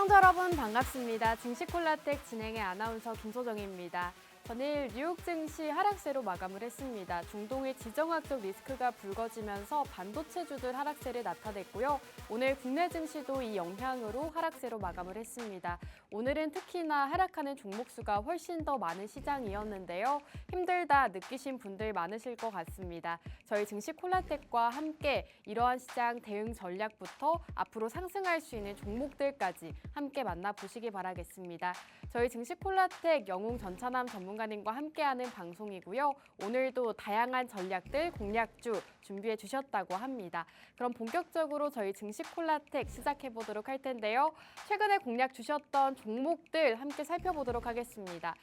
시청자 여러분 반갑습니다. 증시콜라텍 진행의 아나운서 김소정입니다. 전일 뉴욕 증시 하락세로 마감을 했습니다. 중동의 지정학적 리스크가 불거지면서 반도체주들 하락세를 나타냈고요. 오늘 국내 증시도 이 영향으로 하락세로 마감을 했습니다. 오늘은 특히나 하락하는 종목 수가 훨씬 더 많은 시장이었는데요. 힘들다 느끼신 분들 많으실 것 같습니다. 저희 증시콜라텍과 함께 이러한 시장 대응 전략부터 앞으로 상승할 수 있는 종목들까지 함께 만나보시기 바라겠습니다. 저희 증시콜라텍 영웅 전차남 전문가님과 함께하는 방송이고요. 오늘도 다양한 전략들, 공략주 준비해 주셨다고 합니다. 그럼 본격적으로 저희 증시콜라텍 시작해 보도록 할 텐데요. 최근에 공략 주셨던 종목들 함께 살펴보도록 하겠습니다.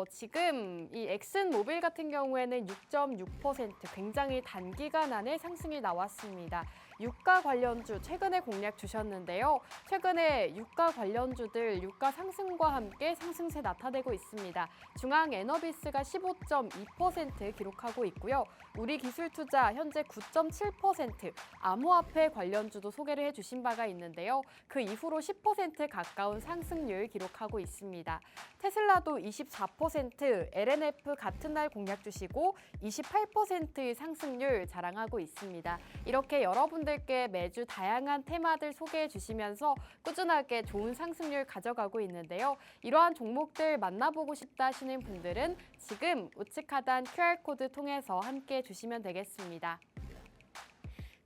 지금 이 엑슨모빌 같은 경우에는 6.6% 굉장히 단기간 안에 상승이 나왔습니다. 유가 관련주 최근에 공략 주셨는데요. 최근에 유가 관련주들 유가 상승과 함께 상승세 나타내고 있습니다. 중앙에너비스가 15.2% 기록하고 있고요. 우리기술투자 현재 9.7%, 암호화폐 관련주도 소개를 해주신 바가 있는데요. 그 이후로 10% 가까운 상승률 기록하고 있습니다. 테슬라도 24%, LNF 같은 날 공략 주시고 28%의 상승률 자랑하고 있습니다. 이렇게 여러분들께 매주 다양한 테마들 소개해 주시면서 꾸준하게 좋은 상승률 가져가고 있는데요. 이러한 종목들 만나보고 싶다 하시는 분들은 지금 우측 하단 QR코드 통해서 함께 해주시면 되겠습니다.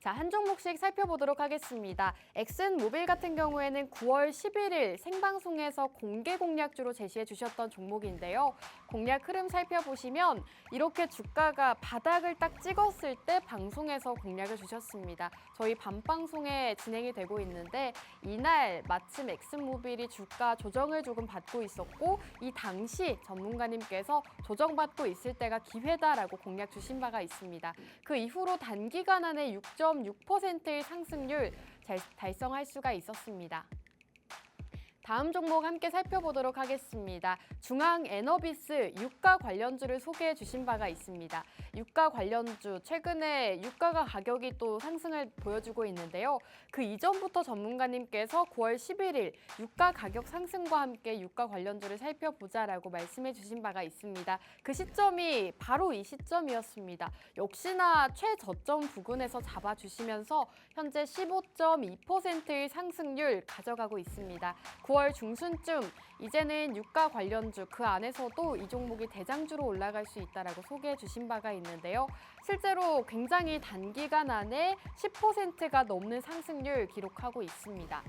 자, 한 종목씩 살펴보도록 하겠습니다. 엑슨모빌 같은 경우에는 9월 11일 생방송에서 공개 공략주로 제시해 주셨던 종목인데요. 공략 흐름 살펴보시면 이렇게 주가가 바닥을 딱 찍었을 때 방송에서 공략을 주셨습니다. 저희 밤방송에 진행이 되고 있는데 이날 마침 엑슨모빌이 주가 조정을 조금 받고 있었고 이 당시 전문가님께서 조정받고 있을 때가 기회다라고 공략 주신 바가 있습니다. 그 이후로 단기간 안에 6.6%의 상승률 달성할 수가 있었습니다. 다음 종목 함께 살펴보도록 하겠습니다. 중앙에너비스 유가 관련주를 소개해 주신 바가 있습니다. 유가 관련주, 최근에 유가가 가격이 또 상승을 보여주고 있는데요. 그 이전부터 전문가님께서 9월 11일 유가 가격 상승과 함께 유가 관련주를 살펴보자라고 말씀해 주신 바가 있습니다. 그 시점이 바로 이 시점이었습니다. 역시나 최저점 부근에서 잡아주시면서 현재 15.2%의 상승률 가져가고 있습니다. 9월 중순쯤 이제는 유가 관련주 그 안에서도 이 종목이 대장주로 올라갈 수 있다라고 소개해 주신 바가 있는데요. 실제로 굉장히 단기간 안에 10%가 넘는 상승률 기록하고 있습니다.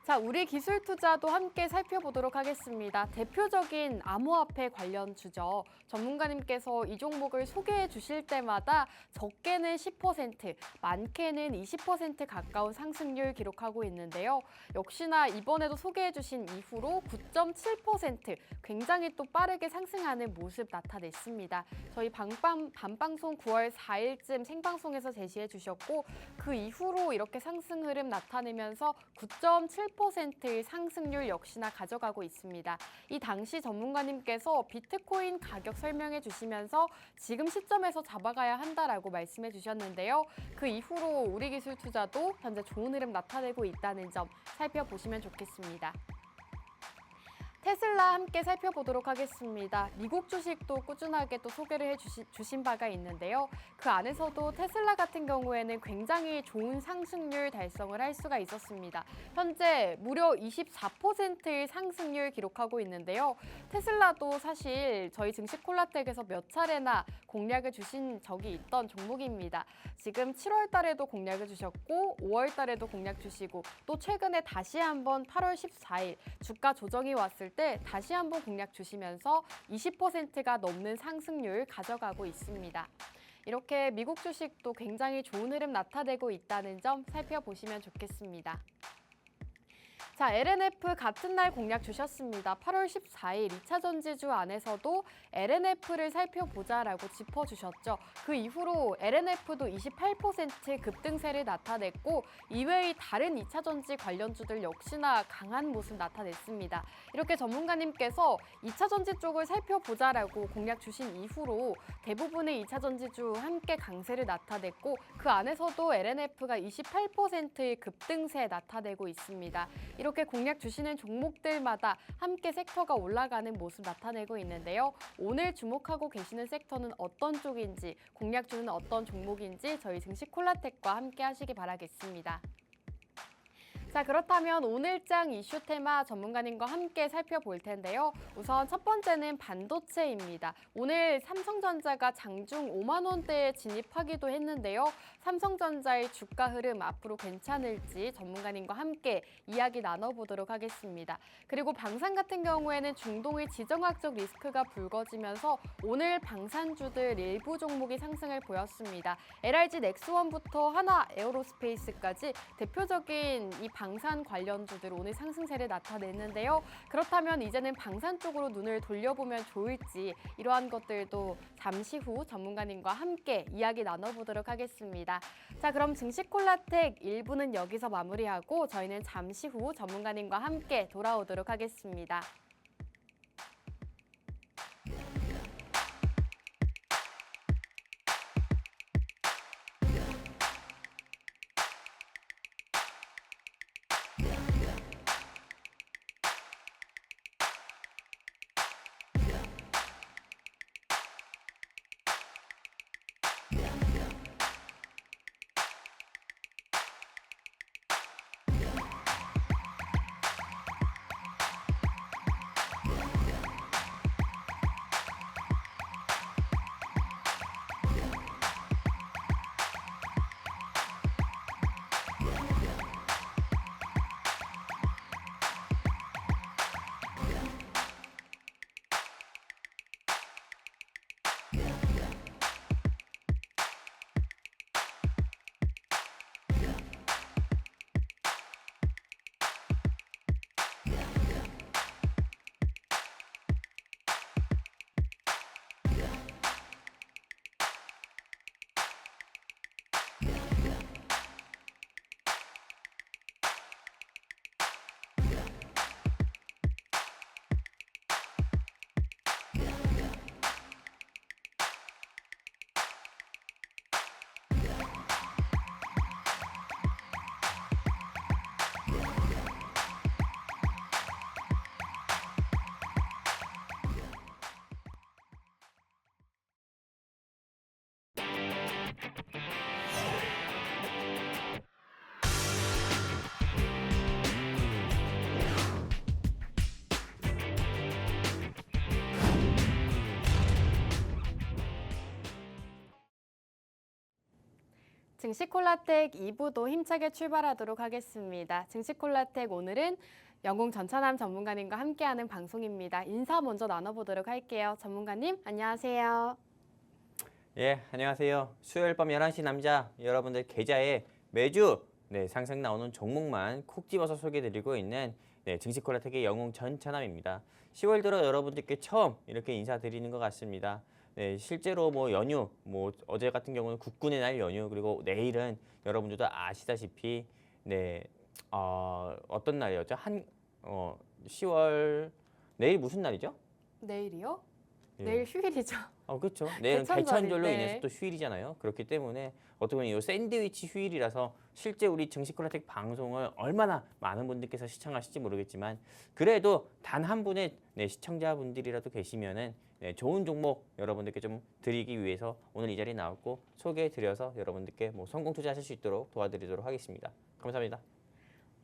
자, 우리기술투자도 함께 살펴보도록 하겠습니다. 대표적인 암호화폐 관련주죠. 전문가님께서 이 종목을 소개해 주실 때마다 적게는 10%, 많게는 20% 가까운 상승률 기록하고 있는데요. 역시나 이번에도 소개해 주신 이후로 9.7% 굉장히 또 빠르게 상승하는 모습 나타냈습니다. 저희 밤방송 9월 4일쯤 생방송에서 제시해 주셨고 그 이후로 이렇게 상승 흐름 나타내면서 9.7%의 상승률 역시나 가져가고 있습니다. 이 당시 전문가님께서 비트코인 가격 설명해 주시면서 지금 시점에서 잡아가야 한다라고 말씀해 주셨는데요. 그 이후로 우리기술투자도 현재 좋은 흐름 나타내고 있다는 점 살펴보시면 좋겠습니다. 테슬라 함께 살펴보도록 하겠습니다. 미국 주식도 꾸준하게 또 소개를 해주신 바가 있는데요. 그 안에서도 테슬라 같은 경우에는 굉장히 좋은 상승률 달성을 할 수가 있었습니다. 현재 무려 24%의 상승률 기록하고 있는데요. 테슬라도 사실 저희 증시콜라텍에서 몇 차례나 공략을 주신 적이 있던 종목입니다. 지금 7월 달에도 공략을 주셨고 5월 달에도 공략 주시고 또 최근에 다시 한번 8월 14일 주가 조정이 왔을 때 다시 한번 공략 주시면서 20%가 넘는 상승률 가져가고 있습니다. 이렇게 미국 주식도 굉장히 좋은 흐름 나타내고 있다는 점 살펴보시면 좋겠습니다. 자, LNF 같은 날 공략 주셨습니다. 8월 14일 2차 전지주 안에서도 LNF를 살펴보자라고 짚어주셨죠. 그 이후로 LNF도 28% 급등세를 나타냈고 이외의 다른 2차 전지 관련주들 역시나 강한 모습 나타냈습니다. 이렇게 전문가님께서 2차 전지 쪽을 살펴보자라고 공략 주신 이후로 대부분의 2차 전지주 함께 강세를 나타냈고 그 안에서도 LNF가 28%의 급등세 나타내고 있습니다. 이렇게 공략 주시는 종목들마다 함께 섹터가 올라가는 모습 나타내고 있는데요. 오늘 주목하고 계시는 섹터는 어떤 쪽인지, 공략 주는 어떤 종목인지 저희 증시 콜라텍과 함께 하시기 바라겠습니다. 자, 그렇다면 오늘장 이슈 테마 전문가님과 함께 살펴볼 텐데요. 우선 첫 번째는 반도체입니다. 오늘 삼성전자가 장중 5만 원대에 진입하기도 했는데요. 삼성전자의 주가 흐름 앞으로 괜찮을지 전문가님과 함께 이야기 나눠보도록 하겠습니다. 그리고 방산 같은 경우에는 중동의 지정학적 리스크가 불거지면서 오늘 방산주들 일부 종목이 상승을 보였습니다. LRG 넥스원부터 하나 에어로스페이스까지 대표적인 이 방산 관련주들 오늘 상승세를 나타냈는데요. 그렇다면 이제는 방산 쪽으로 눈을 돌려보면 좋을지 이러한 것들도 잠시 후 전문가님과 함께 이야기 나눠보도록 하겠습니다. 자, 그럼 증시 콜라텍 1부는 여기서 마무리하고 저희는 잠시 후 전문가님과 함께 돌아오도록 하겠습니다. 증시콜라텍 2부도 힘차게 출발하도록 하겠습니다. 증시콜라텍 오늘은 영웅 전찬남 전문가님과 함께하는 방송입니다. 인사 먼저 나눠보도록 할게요. 전문가님, 안녕하세요. 예, 안녕하세요. 수요일 밤 11시 남자 여러분들 계좌에 매주 상승 나오는 종목만 콕 집어서 소개해드리고 있는 증시콜라텍의 영웅 전찬남입니다. 10월 들어 여러분들께 처음 이렇게 인사드리는 것 같습니다. 네, 실제로 뭐 연휴, 뭐 어제 같은 경우는 국군의 날 연휴, 그리고 내일은 여러분들도 아시다시피 어떤 날이었죠? 10월 내일 무슨 날이죠? 내일이요? 예. 내일 휴일이죠. 그렇죠. 내일은 개천절이, 개천절로 네. 인해서 또 휴일이잖아요. 그렇기 때문에 어떻게 보면 이 샌드위치 휴일이라서 실제 우리 증시콜라텍 방송을 얼마나 많은 분들께서 시청하실지 모르겠지만 그래도 단 한 분의 시청자분들이라도 계시면은 좋은 종목 여러분들께 좀 드리기 위해서 오늘 이 자리에 나왔고 소개해드려서 여러분들께 뭐 성공 투자하실 수 있도록 도와드리도록 하겠습니다. 감사합니다.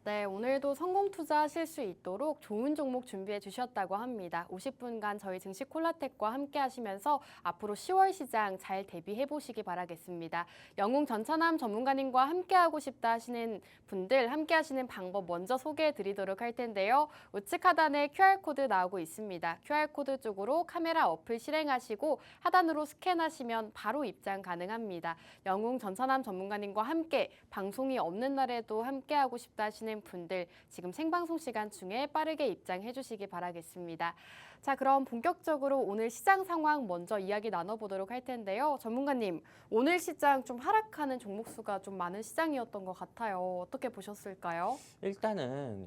네, 오늘도 성공 투자하실 수 있도록 좋은 종목 준비해 주셨다고 합니다. 50분간 저희 증시 콜라텍과 함께 하시면서 앞으로 10월 시장 잘 대비해 보시기 바라겠습니다. 영웅 전찬남 전문가님과 함께 하고 싶다 하시는 분들 함께 하시는 방법 먼저 소개해 드리도록 할 텐데요. 우측 하단에 QR코드 나오고 있습니다. QR코드 쪽으로 카메라 어플 실행하시고 하단으로 스캔하시면 바로 입장 가능합니다. 영웅 전찬남 전문가님과 함께 방송이 없는 날에도 함께 하고 싶다 하시는 분들 지금 생방송 시간 중에 빠르게 입장해 주시기 바라겠습니다. 자, 그럼 본격적으로 오늘 시장 상황 먼저 이야기 나눠보도록 할 텐데요. 전문가님, 오늘 시장 좀 하락하는 종목 수가 좀 많은 시장이었던 것 같아요. 어떻게 보셨을까요? 일단은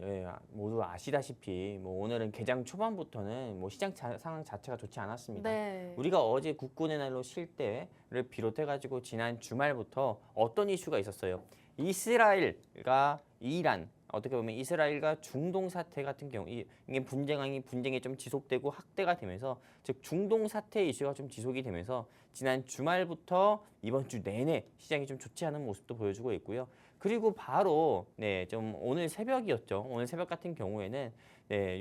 모두 아시다시피 뭐 오늘은 개장 초반부터는 뭐 시장 상황 자체가 좋지 않았습니다. 네. 우리가 어제 국군의 날로 쉴 때를 비롯해가지고 지난 주말부터 어떤 이슈가 있었어요? 이스라엘과 이란 어떻게 보면 이스라엘과 중동 사태 같은 경우 이게 분쟁이 좀 지속되고 확대가 되면서 즉 중동 사태 이슈가 좀 지속이 되면서 지난 주말부터 이번 주 내내 시장이 좀 좋지 않은 모습도 보여주고 있고요. 그리고 바로 좀 오늘 새벽이었죠. 오늘 새벽 같은 경우에는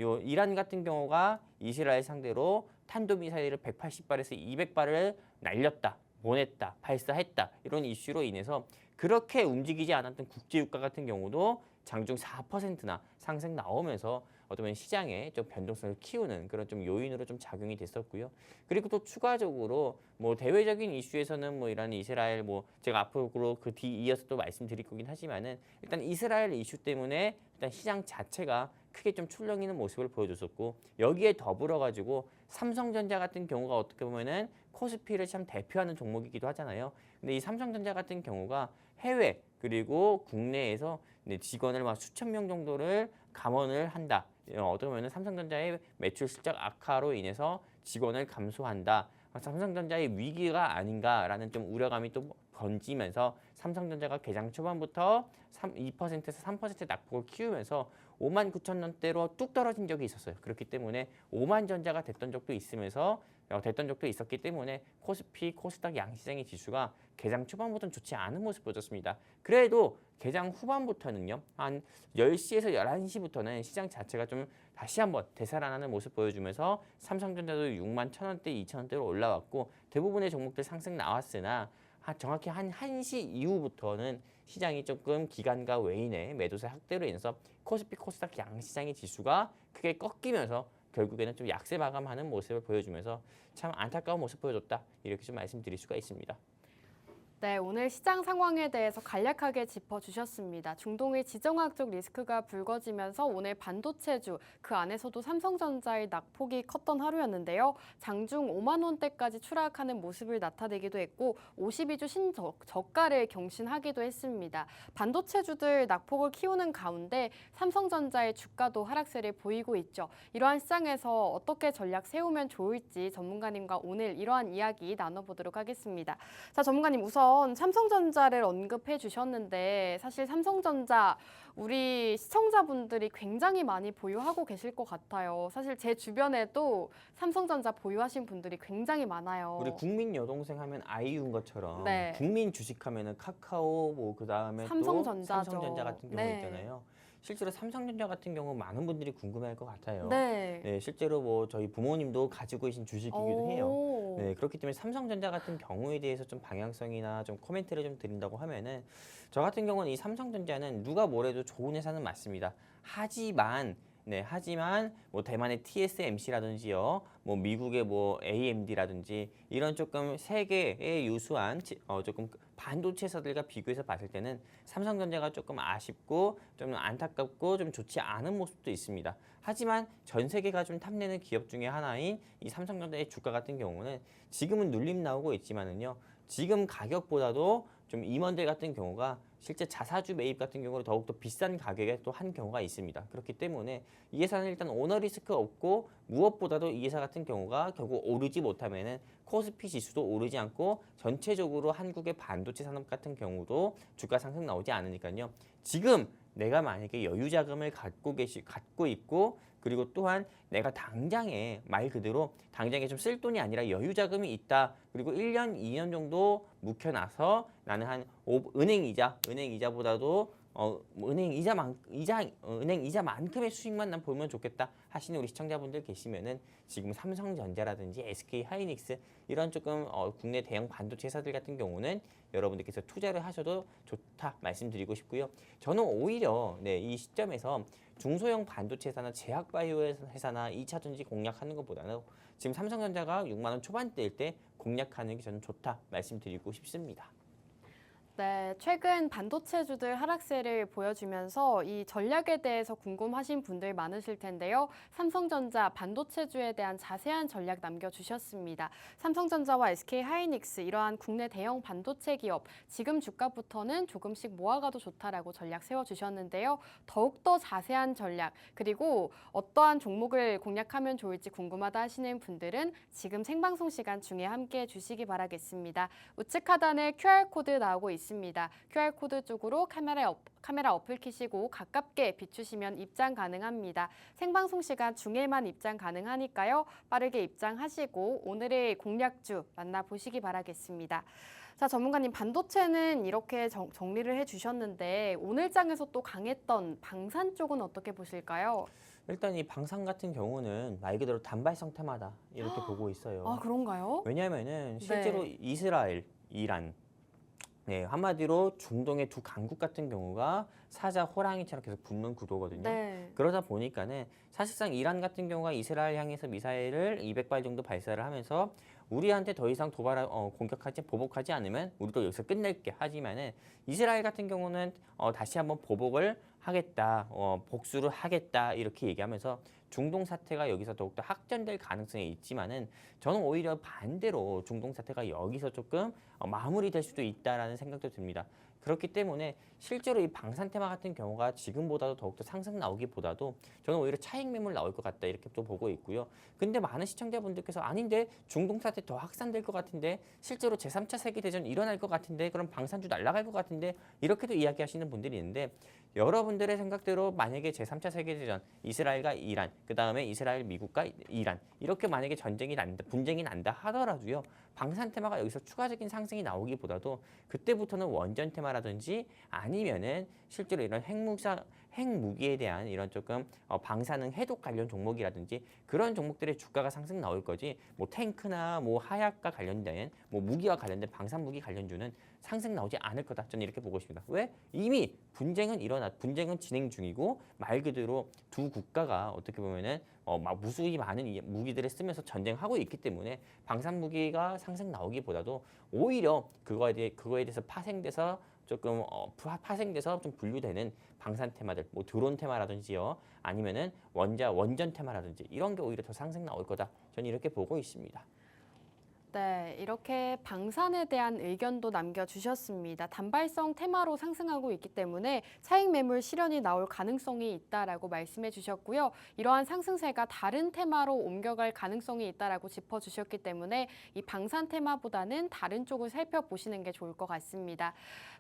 요 이란 같은 경우가 이스라엘 상대로 탄도미사일을 180발에서 200발을 날렸다, 보냈다, 발사했다 이런 이슈로 인해서 그렇게 움직이지 않았던 국제유가 같은 경우도 장중 4%나 상승 나오면서 어쩌면 시장에 좀 변동성을 키우는 그런 좀 요인으로 좀 작용이 됐었고요. 그리고 또 추가적으로 뭐 대외적인 이슈에서는 뭐 이란 이스라엘 뭐 제가 앞으로 그 뒤 이어서 또 말씀드릴 거긴 하지만은 일단 이스라엘 이슈 때문에 일단 시장 자체가 크게 좀 출렁이는 모습을 보여줬었고 여기에 더불어 가지고 삼성전자 같은 경우가 어떻게 보면은 코스피를 참 대표하는 종목이기도 하잖아요. 근데 이 삼성전자 같은 경우가 해외 그리고 국내에서 직원을 막 수천 명 정도를 감원을 한다. 어떻게 보면 삼성전자의 매출 실적 악화로 인해서 직원을 감소한다. 삼성전자의 위기가 아닌가라는 좀 우려감이 또 번지면서 삼성전자가 개장 초반부터 2%에서 3% 낙폭을 키우면서 59,000원대로 뚝 떨어진 적이 있었어요. 그렇기 때문에 5만 전자가 됐던 적도 있었기 때문에 코스피, 코스닥 양시장의 지수가 개장 초반부터는 좋지 않은 모습 보였습니다. 그래도 개장 후반부터는요. 한 10시에서 11시부터는 시장 자체가 좀 다시 한번 되살아나는 모습 보여주면서 삼성전자도 6만 1,000원대, 2,000원대로 올라왔고 대부분의 종목들 상승 나왔으나 정확히 한 1시 이후부터는 시장이 조금 기관과 외인의 매도세 확대로 인해서 코스피, 코스닥 양시장의 지수가 크게 꺾이면서 결국에는 좀 약세 마감하는 모습을 보여주면서 참 안타까운 모습 보여줬다. 이렇게 좀 말씀드릴 수가 있습니다. 네, 오늘 시장 상황에 대해서 간략하게 짚어주셨습니다. 중동의 지정학적 리스크가 불거지면서 오늘 반도체주, 그 안에서도 삼성전자의 낙폭이 컸던 하루였는데요. 장중 5만 원대까지 추락하는 모습을 나타내기도 했고 52주 신저가를 경신하기도 했습니다. 반도체주들 낙폭을 키우는 가운데 삼성전자의 주가도 하락세를 보이고 있죠. 이러한 시장에서 어떻게 전략 세우면 좋을지 전문가님과 오늘 이러한 이야기 나눠보도록 하겠습니다. 자, 전문가님 우선 삼성전자를 언급해 주셨는데 사실 삼성전자 우리 시청자분들이 굉장히 많이 보유하고 계실 것 같아요. 사실 제 주변에도 삼성전자 보유하신 분들이 굉장히 많아요. 우리 국민 여동생 하면 아이유인 것처럼 네. 국민 주식하면은 카카오 뭐 그다음에 삼성전자죠. 또 삼성전자 같은 경우 네. 있잖아요. 실제로 삼성전자 같은 경우 많은 분들이 궁금해할 것 같아요. 네. 실제로 뭐 저희 부모님도 가지고 계신 주식이기도 해요. 오. 그렇기 때문에 삼성전자 같은 경우에 대해서 좀 방향성이나 좀 코멘트를 좀 드린다고 하면은 저 같은 경우는 이 삼성전자는 누가 뭐래도 좋은 회사는 맞습니다. 하지만 뭐 대만의 TSMC라든지요, 뭐 미국의 뭐 AMD라든지 이런 조금 세계의 유수한 조금 반도체 회사들과 비교해서 봤을 때는 삼성전자가 조금 아쉽고 좀 안타깝고 좀 좋지 않은 모습도 있습니다. 하지만 전 세계가 좀 탐내는 기업 중에 하나인 이 삼성전자의 주가 같은 경우는 지금은 눌림 나오고 있지만은요. 지금 가격보다도 좀 임원들 같은 경우가 실제 자사주 매입 같은 경우는 더욱더 비싼 가격에 또 한 경우가 있습니다. 그렇기 때문에 이 회사는 일단 오너 리스크 없고 무엇보다도 이 회사 같은 경우가 결국 오르지 못하면은 코스피 지수도 오르지 않고 전체적으로 한국의 반도체 산업 같은 경우도 주가 상승 나오지 않으니까요. 지금 내가 만약에 여유 자금을 갖고 있고 그리고 또한 내가 당장에 말 그대로 당장에 좀 쓸 돈이 아니라 여유 자금이 있다. 그리고 1년, 2년 정도 묵혀놔서 나는 은행 이자보다도 은행 이자만큼의 수익만 난 보면 좋겠다 하시는 우리 시청자분들 계시면은 지금 삼성전자라든지 SK 하이닉스 이런 조금 국내 대형 반도체 회사들 같은 경우는 여러분들께서 투자를 하셔도 좋다 말씀드리고 싶고요. 저는 오히려 이 시점에서 중소형 반도체 회사나 제약바이오 회사나 2차 전지 공략하는 것보다는 지금 삼성전자가 6만 원 초반대일 때 공략하는 게 저는 좋다 말씀드리고 싶습니다. 네, 최근 반도체주들 하락세를 보여주면서 이 전략에 대해서 궁금하신 분들 많으실 텐데요. 삼성전자 반도체주에 대한 자세한 전략 남겨주셨습니다. 삼성전자와 SK 하이닉스 이러한 국내 대형 반도체 기업 지금 주가부터는 조금씩 모아가도 좋다라고 전략 세워주셨는데요. 더욱더 자세한 전략 그리고 어떠한 종목을 공략하면 좋을지 궁금하다 하시는 분들은 지금 생방송 시간 중에 함께해 주시기 바라겠습니다. 우측 하단에 QR코드 나오고 있습니다. 있습니다. QR코드 쪽으로 카메라 어플 키시고 가깝게 비추시면 입장 가능합니다. 생방송 시간 중에만 입장 가능하니까요. 빠르게 입장하시고 오늘의 공략주 만나보시기 바라겠습니다. 자, 전문가님, 반도체는 이렇게 정리를 해주셨는데 오늘 장에서 또 강했던 방산 쪽은 어떻게 보실까요? 일단 이 방산 같은 경우는 말 그대로 단발성 테마다 이렇게 보고 있어요. 아, 그런가요? 왜냐하면은 실제로 네. 이스라엘, 이란, 네, 한마디로 중동의 두 강국 같은 경우가 사자 호랑이처럼 계속 붙는 구도거든요. 네. 그러다 보니까는 사실상 이란 같은 경우가 이스라엘 향해서 미사일을 200발 정도 발사를 하면서 우리한테 더 이상 공격하지 보복하지 않으면 우리도 여기서 끝낼게 하지만은 이스라엘 같은 경우는 다시 한번 보복을 하겠다, 복수를 하겠다 이렇게 얘기하면서 중동 사태가 여기서 더욱더 확전될 가능성이 있지만은 저는 오히려 반대로 중동 사태가 여기서 조금 마무리될 수도 있다라는 생각도 듭니다. 그렇기 때문에 실제로 이 방산 테마 같은 경우가 지금보다도 더욱더 상승 나오기보다도 저는 오히려 차익 매물 나올 것 같다 이렇게 또 보고 있고요. 근데 많은 시청자분들께서 아닌데 중동 사태 더 확산될 것 같은데 실제로 제3차 세계대전 일어날 것 같은데 그럼 방산주 날아갈 것 같은데 이렇게도 이야기하시는 분들이 있는데 여러분들의 생각대로 만약에 제3차 세계대전 이스라엘과 이란 그다음에 이스라엘 미국과 이란 이렇게 만약에 분쟁이 난다 하더라도요. 방산 테마가 여기서 추가적인 상승이 나오기보다도 그때부터는 원전 테마라든지 아니면은 실제로 이런 핵무기에 대한 이런 조금 방사능 해독 관련 종목이라든지 그런 종목들의 주가가 상승 나올 거지 뭐 탱크나 뭐 하약과 관련된 뭐 무기와 관련된 방산 무기 관련주는 상승 나오지 않을 거다. 저는 이렇게 보고 있습니다. 왜? 이미 분쟁은 진행 중이고 말 그대로 두 국가가 어떻게 보면은 막 무수히 많은 무기들을 쓰면서 전쟁하고 있기 때문에 방산 무기가 상승 나오기보다도 오히려 그거에 대해서 파생돼서 좀 분류되는 방산 테마들, 뭐 드론 테마라든지요, 아니면은 원전 테마라든지 이런 게 오히려 더 상승 나올 거다. 저는 이렇게 보고 있습니다. 네, 이렇게 방산에 대한 의견도 남겨주셨습니다. 단발성 테마로 상승하고 있기 때문에 차익 매물 실현이 나올 가능성이 있다라고 말씀해 주셨고요. 이러한 상승세가 다른 테마로 옮겨갈 가능성이 있다라고 짚어주셨기 때문에 이 방산 테마보다는 다른 쪽을 살펴보시는 게 좋을 것 같습니다.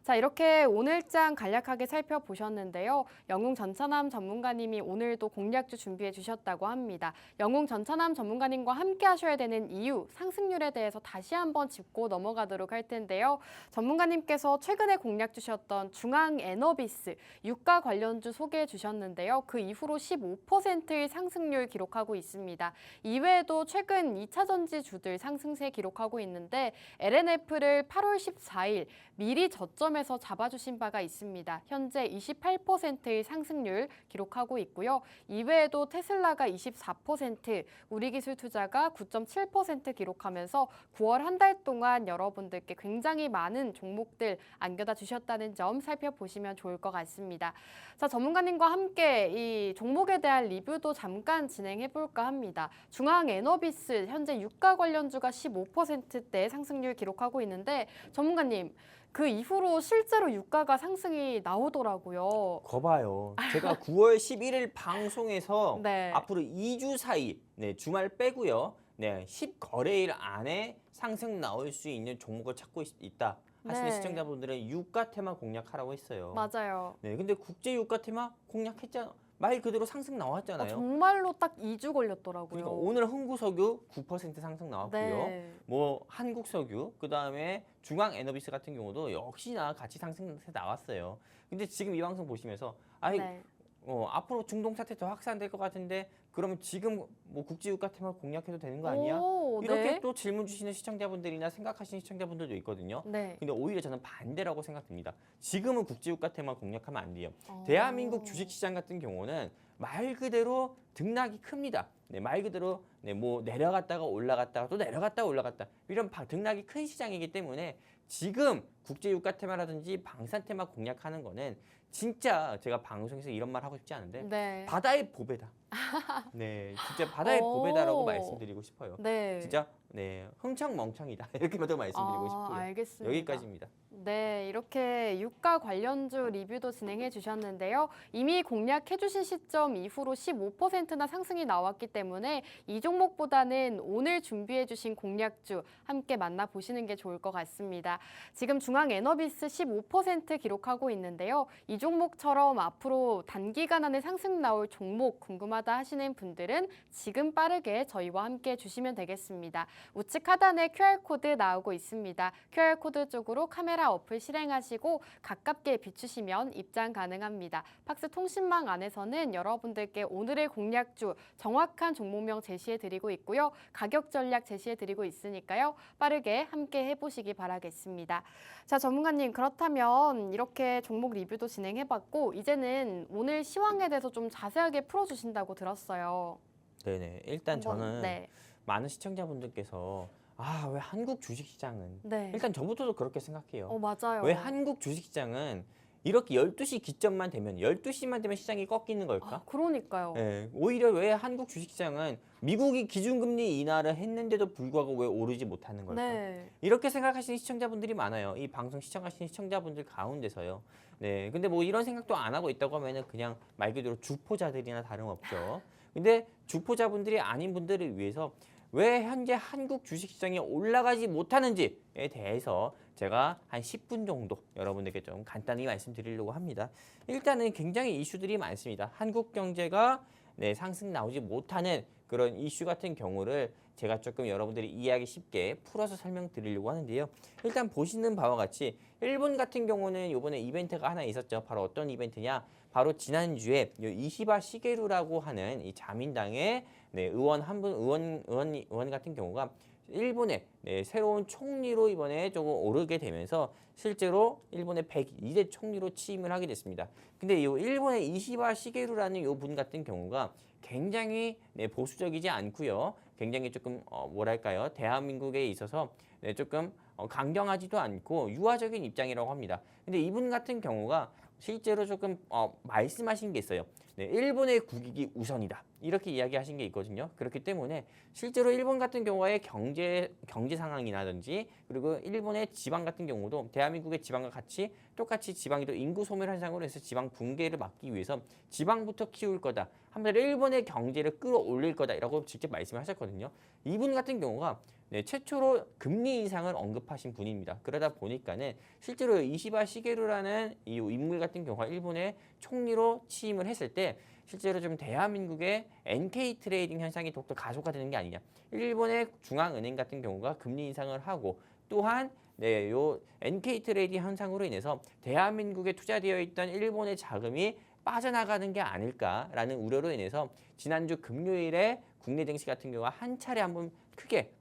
자, 이렇게 오늘장 간략하게 살펴보셨는데요. 영웅전천남 전문가님이 오늘도 공략주 준비해 주셨다고 합니다. 영웅전천남 전문가님과 함께 하셔야 되는 이유, 상승률에 대해서 다시 한번 짚고 넘어가도록 할 텐데요. 전문가님께서 최근에 공략 주셨던 중앙에너비스, 유가 관련주 소개해 주셨는데요. 그 이후로 15%의 상승률 기록하고 있습니다. 이외에도 최근 2차 전지주들 상승세 기록하고 있는데 LNF를 8월 14일 미리 저점에서 잡아주신 바가 있습니다. 현재 28%의 상승률 기록하고 있고요. 이외에도 테슬라가 24%, 우리기술투자가 9.7% 기록하면서 9월 한 달 동안 여러분들께 굉장히 많은 종목들 안겨다 주셨다는 점 살펴보시면 좋을 것 같습니다. 자, 전문가님과 함께 이 종목에 대한 리뷰도 잠깐 진행해 볼까 합니다. 중앙에너비스 현재 유가 관련주가 15%대 상승률 기록하고 있는데 전문가님, 그 이후로 실제로 유가가 상승이 나오더라고요. 거봐요. 제가 9월 11일 방송에서 네. 앞으로 2주 사이 주말 빼고요. 10거래일 안에 상승 나올 수 있는 종목을 찾고 있다 하시는 네. 시청자분들은 유가 테마 공략하라고 했어요. 맞아요. 근데 국제 유가 테마 공략했잖아. 말 그대로 상승 나왔잖아요. 정말로 딱 2주 걸렸더라고요. 그러니까 오늘 흥구석유 9% 상승 나왔고요. 네. 뭐 한국석유, 그다음에 중앙에너비스 같은 경우도 역시나 같이 상승세 나왔어요. 근데 지금 이 방송 보시면서 네. 앞으로 중동 사태 더 확산될 것 같은데 그러면 지금 뭐 국제유가 테마 공략해도 되는 거 아니야? 오, 이렇게 네. 또 질문 주시는 시청자분들이나 생각하시는 시청자분들도 있거든요. 네. 근데 오히려 저는 반대라고 생각됩니다. 지금은 국제유가 테마 공략하면 안 돼요. 대한민국 주식시장 같은 경우는 말 그대로 등락이 큽니다. 말 그대로 뭐 내려갔다가 올라갔다가 또 내려갔다가 올라갔다 이런 등락이 큰 시장이기 때문에 지금 국제유가 테마라든지 방산 테마 공략하는 거는 진짜 제가 방송에서 이런 말 하고 싶지 않은데 네. 바다의 보배다. 진짜 바다의 보배다라고 말씀드리고 싶어요. 네. 진짜 흥청멍청이다 이렇게 말씀드리고 싶고요. 알겠습니다. 여기까지입니다. 네, 이렇게 유가 관련주 리뷰도 진행해 주셨는데요. 이미 공략해 주신 시점 이후로 15%나 상승이 나왔기 때문에 이 종목보다는 오늘 준비해 주신 공략주 함께 만나보시는 게 좋을 것 같습니다. 지금 중앙 에너비스 15% 기록하고 있는데요. 이 종목처럼 앞으로 단기간 안에 상승 나올 종목 궁금하다 하시는 분들은 지금 빠르게 저희와 함께 주시면 되겠습니다. 우측 하단에 QR코드 나오고 있습니다. QR코드 쪽으로 카메라 어플 실행하시고 가깝게 비추시면 입장 가능합니다. 팍스 통신망 안에서는 여러분들께 오늘의 공략주 정확한 종목명 제시해드리고 있고요. 가격 전략 제시해드리고 있으니까요. 빠르게 함께 해보시기 바라겠습니다. 자, 전문가님, 그렇다면 이렇게 종목 리뷰도 진행해봤고 이제는 오늘 시황에 대해서 좀 자세하게 풀어주신다고 들었어요. 네네. 일단 한번, 저는 네. 많은 시청자분들께서 왜 한국 주식시장은 네. 일단 저부터도 그렇게 생각해요. 맞아요. 왜 한국 주식시장은 이렇게 12시 기점만 되면 12시만 되면 시장이 꺾이는 걸까? 그러니까요. 네, 오히려 왜 한국 주식시장은 미국이 기준금리 인하를 했는데도 불구하고 왜 오르지 못하는 걸까? 네. 이렇게 생각하시는 시청자분들이 많아요. 이 방송 시청하시는 시청자분들 가운데서요. 네, 근데 뭐 이런 생각도 안 하고 있다고 하면은 그냥 말 그대로 주포자들이나 다름없죠. 근데 주포자분들이 아닌 분들을 위해서 왜 현재 한국 주식시장이 올라가지 못하는지에 대해서 제가 한 10분 정도 여러분들께 좀 간단히 말씀드리려고 합니다. 일단은 굉장히 이슈들이 많습니다. 한국 경제가 상승 나오지 못하는 그런 이슈 같은 경우를 제가 조금 여러분들이 이해하기 쉽게 풀어서 설명드리려고 하는데요. 일단 보시는 바와 같이 일본 같은 경우는 이번에 이벤트가 하나 있었죠. 바로 어떤 이벤트냐? 바로 지난주에 이시바 시게루라고 하는 이 자민당의 의원 한 분 의원 같은 경우가 일본의 새로운 총리로 이번에 조금 오르게 되면서 실제로 일본의 102대 총리로 취임을 하게 됐습니다. 근데 이 일본의 이시바 시게루라는 이 분 같은 경우가 굉장히 보수적이지 않고요. 굉장히 조금 뭐랄까요? 대한민국에 있어서 조금 강경하지도 않고 유화적인 입장이라고 합니다. 근데 이분 같은 경우가 실제로 조금 말씀하신 게 있어요. 일본의 국익이 우선이다. 이렇게 이야기하신 게 있거든요. 그렇기 때문에 실제로 일본 같은 경우의 경제 상황이라든지 그리고 일본의 지방 같은 경우도 대한민국의 지방과 같이 똑같이 지방이 또 인구 소멸 현상으로 해서 지방 붕괴를 막기 위해서 지방부터 키울 거다. 한마디로 일본의 경제를 끌어올릴 거다라고 직접 말씀하셨거든요. 이분 같은 경우가 최초로 금리 인상을 언급하신 분입니다. 그러다 보니까는 실제로 이시바 시게루라는 이 인물 같은 경우가 일본의 총리로 취임을 했을 때 실제로 좀 대한민국의 NK 트레이딩 현상이 더욱더 가속화되는 게 아니냐. 일본의 중앙은행 같은 경우가 금리 인상을 하고 또한 요 NK 트레이딩 현상으로 인해서 대한민국에 투자되어 있던 일본의 자금이 빠져나가는 게 아닐까라는 우려로 인해서 지난주 금요일에 국내 증시 같은 경우가 한 차례 한번 크게